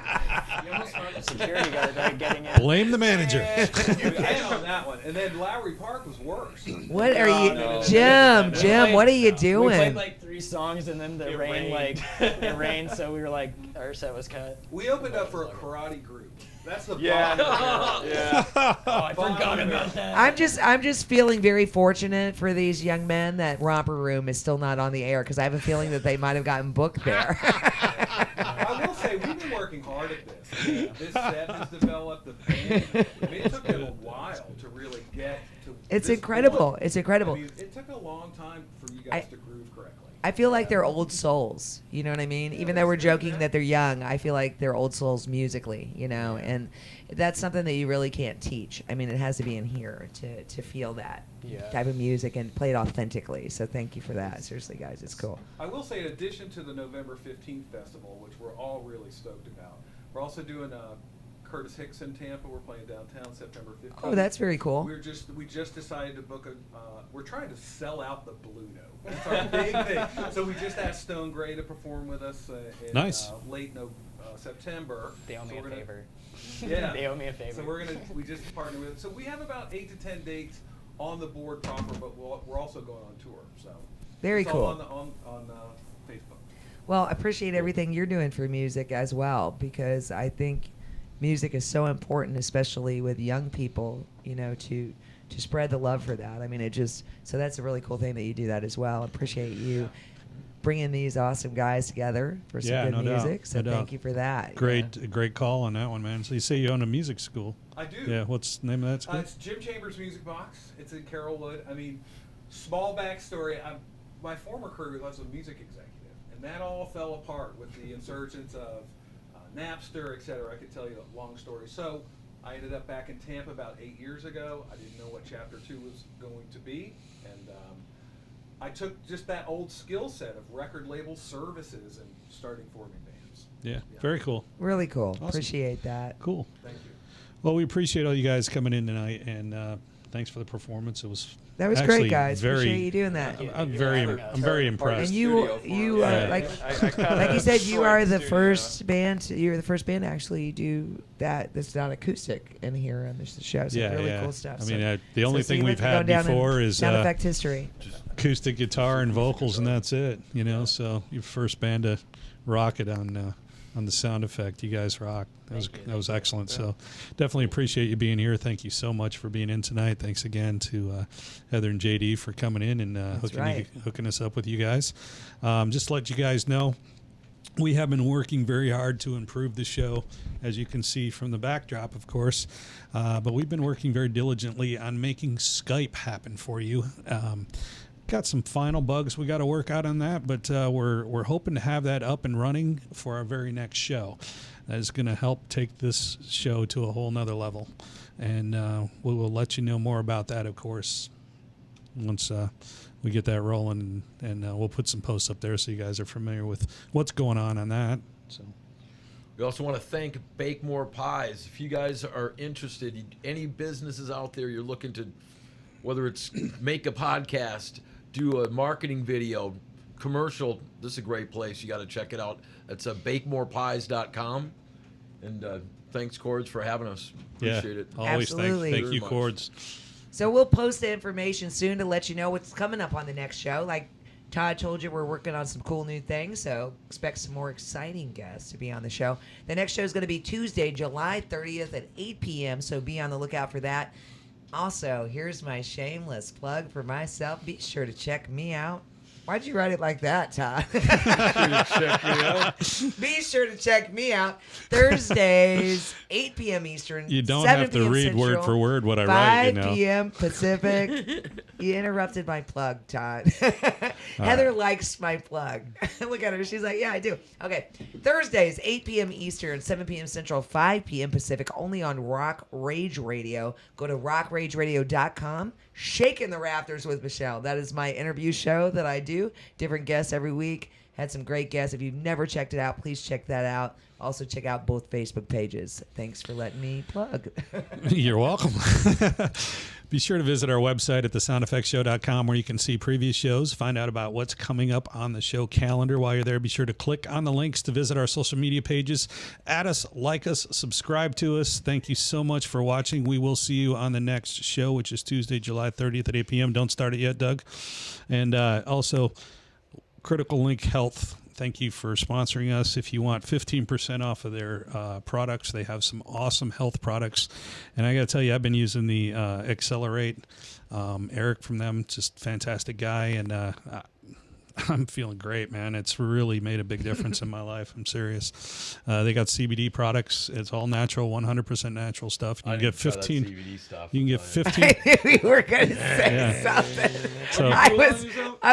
You almost found security guard like getting in. Blame the manager. And on that one. And then Lowry Park was worse. What are you, no. Jim? What are you We played doing? like 3 songs and then the It rain rained. it rained, so we were like, our set was cut. We opened up for a karate group. That's the Yeah. bottom. Yeah. Oh, I forgot about that. I'm just feeling very fortunate for these young men that Romper Room is still not on the air because I have a feeling that they might have gotten booked there. I will say we've been working hard at this. This set has developed. The band. I mean, it took them a while to really get to. It's this incredible. point. It's incredible. I mean, it took a long time for you guys to groove correctly. I feel like they're old souls. You know what I mean? Even though we're joking that they're young, I feel like they're old souls musically, you know, and that's something that you really can't teach. I mean, it has to be in here to feel that type of music and play it authentically. So thank you for that. Seriously, guys, it's cool. I will say, in addition to the November 15th festival, which we're all really stoked about, we're also doing Curtis Hicks in Tampa. We're playing downtown September 15th. Oh, that's very cool. We just decided to book a. We're trying to sell out the Blue Note. That's our big thing. So we just asked Stone Gray to perform with us in Nice. Late September. They owe me So a we're gonna- favor. Yeah. They owe me a favor. So we just partnered with. So we have about 8 to 10 dates on the board proper, but we're also going on tour. So Very it's cool. all on Facebook. Well, I appreciate everything you're doing for music as well because I think music is so important, especially with young people, you know, to spread the love for that. I mean, so that's a really cool thing that you do that as well. I appreciate you bringing these awesome guys together for some Yeah, good no doubt, music. So no thank doubt. you for that. Great call on that one, man. So you say you own a music school? I do. Yeah. What's the name of that school? It's Jim Chambers Music Box. It's in Carrollwood. I mean, small backstory. My former career was a music executive, and that all fell apart with the insurgence of Napster, et cetera. I could tell you a long story. So I ended up back in Tampa about 8 years ago. I didn't know what Chapter 2 was going to be, and I took just that old skill set of record label services and starting forming bands. Yeah. Very cool. Really cool. Awesome. Appreciate that. Cool. Thank you. Well, we appreciate all you guys coming in tonight, and thanks for the performance. It was That was actually great, guys. Very, Appreciate you doing that. I'm very impressed. And you Yeah. like I like you said, you are the studio. first band. You're the first band to actually do that. That's not acoustic in here on this show. So Yeah, really yeah. cool stuff. I mean, the only so thing you we've let it go had down in before is sound effect history. acoustic guitar and vocals, and that's it. You know, so your first band to rock it on the sound effect. You guys rock. That was excellent. So definitely appreciate you being here. Thank you so much for being in tonight. Thanks again to Heather and JD for coming in and hooking us up with you guys. Just to let you guys know, we have been working very hard to improve the show, as you can see from the backdrop, of course. But we've been working very diligently on making Skype happen for you. Got some final bugs we got to work out on that, but we're hoping to have that up and running for our very next show. That is going to help take this show to a whole nother level, and we will let you know more about that, of course, once we get that rolling, and we'll put some posts up there so you guys are familiar with what's going on that. So. We also want to thank Bake More Pies. If you guys are interested, any businesses out there you're looking to, whether it's make a podcast, do a marketing video, commercial, this is a great place. You got to check it out. It's bakemorepies.com. And thanks, Cords, for having us. Appreciate it. Always Absolutely. thank Very you, much. Cords. So we'll post the information soon to let you know what's coming up on the next show. Like Todd told you, we're working on some cool new things, so expect some more exciting guests to be on the show. The next show is going to be Tuesday, July 30th at 8 p.m., so be on the lookout for that. Also, here's my shameless plug for myself. Be sure to check me out. Why'd you write it like that, Todd? Be sure to check me out Thursdays, 8 p.m. Eastern. You don't 7 have to p.m. read word Central, for word what I 5 write, you know. p.m. Pacific. You interrupted my plug, Todd. Heather likes my plug. Look at her. She's like, yeah, I do. Okay. Thursdays, 8 p.m. Eastern, 7 p.m. Central, 5 p.m. Pacific, only on Rock Rage Radio. Go to rockrageradio.com. Shaking the Rafters with Michelle. That is my interview show that I do. Different guests every week. Had some great guests. If you've never checked it out, please check that out. Also, check out both Facebook pages. Thanks for letting me plug. You're welcome. Be sure to visit our website at thesoundeffectsshow.com where you can see previous shows, find out about what's coming up on the show calendar. While you're there, be sure to click on the links to visit our social media pages. Add us, like us, subscribe to us. Thank you so much for watching. We will see you on the next show, which is Tuesday, July 30th at 8 p.m. Don't start it yet, Doug. And also, Critical Link Health. Thank you for sponsoring us. If you want 15% off of their products, they have some awesome health products. And I got to tell you, I've been using the Accelerate. Eric from them, just fantastic guy. And I'm feeling great, man. It's really made a big difference in my life. I'm serious. They got CBD products. It's all natural, 100% natural stuff. You can get 15. CBD stuff. You can get 15. I knew we were going to say something. So, I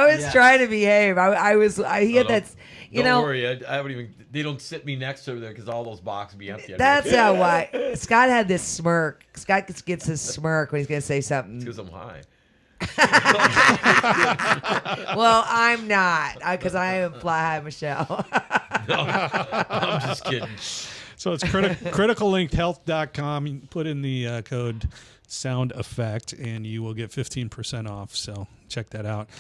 was trying to behave. He had that. Don't worry. I haven't even. They don't sit me next to there because all those boxes be empty. That's how why Scott had this smirk. Scott gets his smirk when he's going to say something. Because I'm high. Well, I'm not, because I am Fly High Michelle. No, I'm just kidding. So it's criticallinkhealth.com. You can put in the code sound effect and you will get 15% off. So check that out.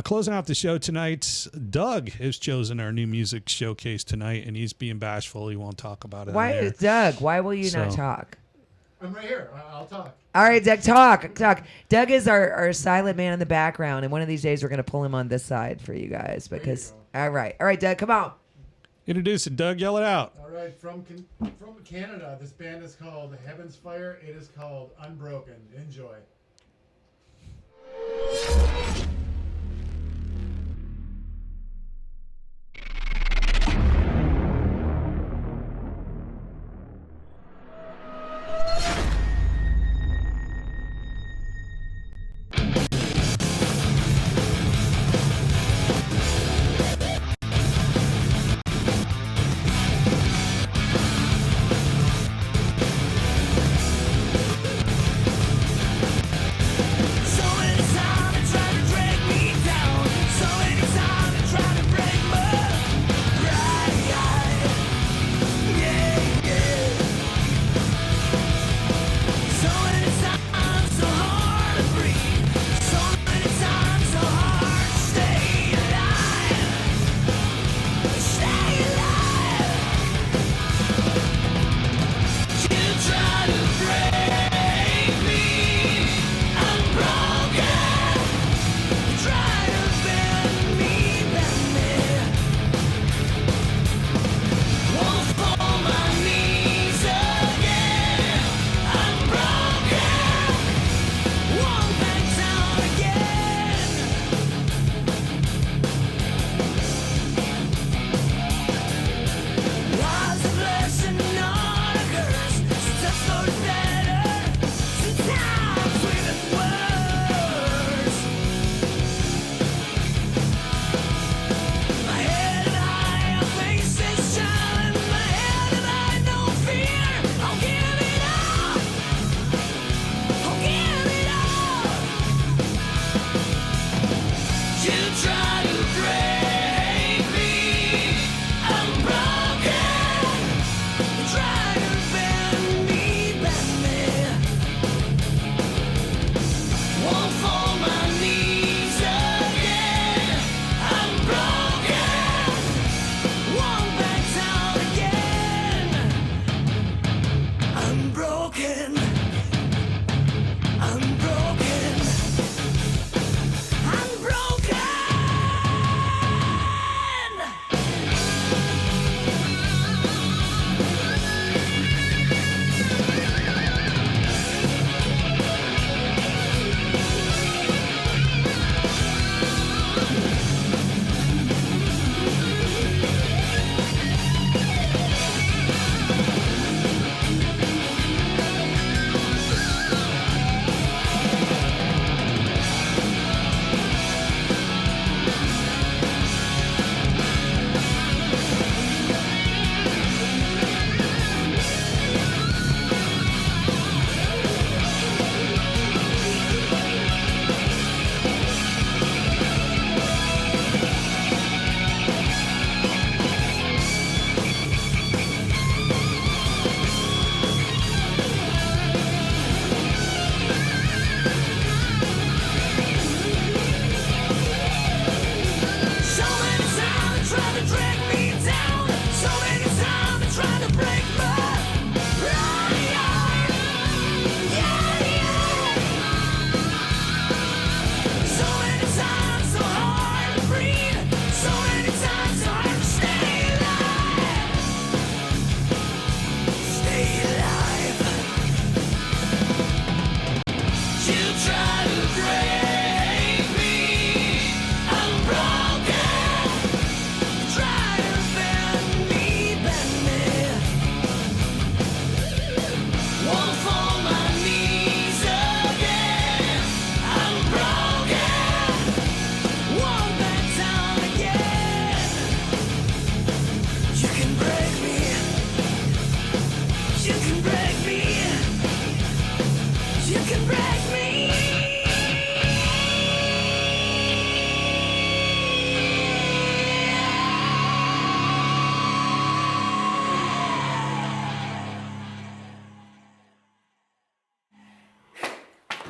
Closing out the show tonight, Doug has chosen our new music showcase tonight, and he's being bashful. He won't talk about it. Why, Doug? Why will you not talk? I'm right here. I'll talk. All right, Doug, talk. Doug is our silent man in the background, and one of these days we're going to pull him on this side for you guys because. All right, Doug, come on. Introduce it, Doug. Yell it out. All right, from Canada, this band is called Heaven's Fire. It is called Unbroken. Enjoy.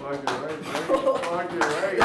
Fucking right.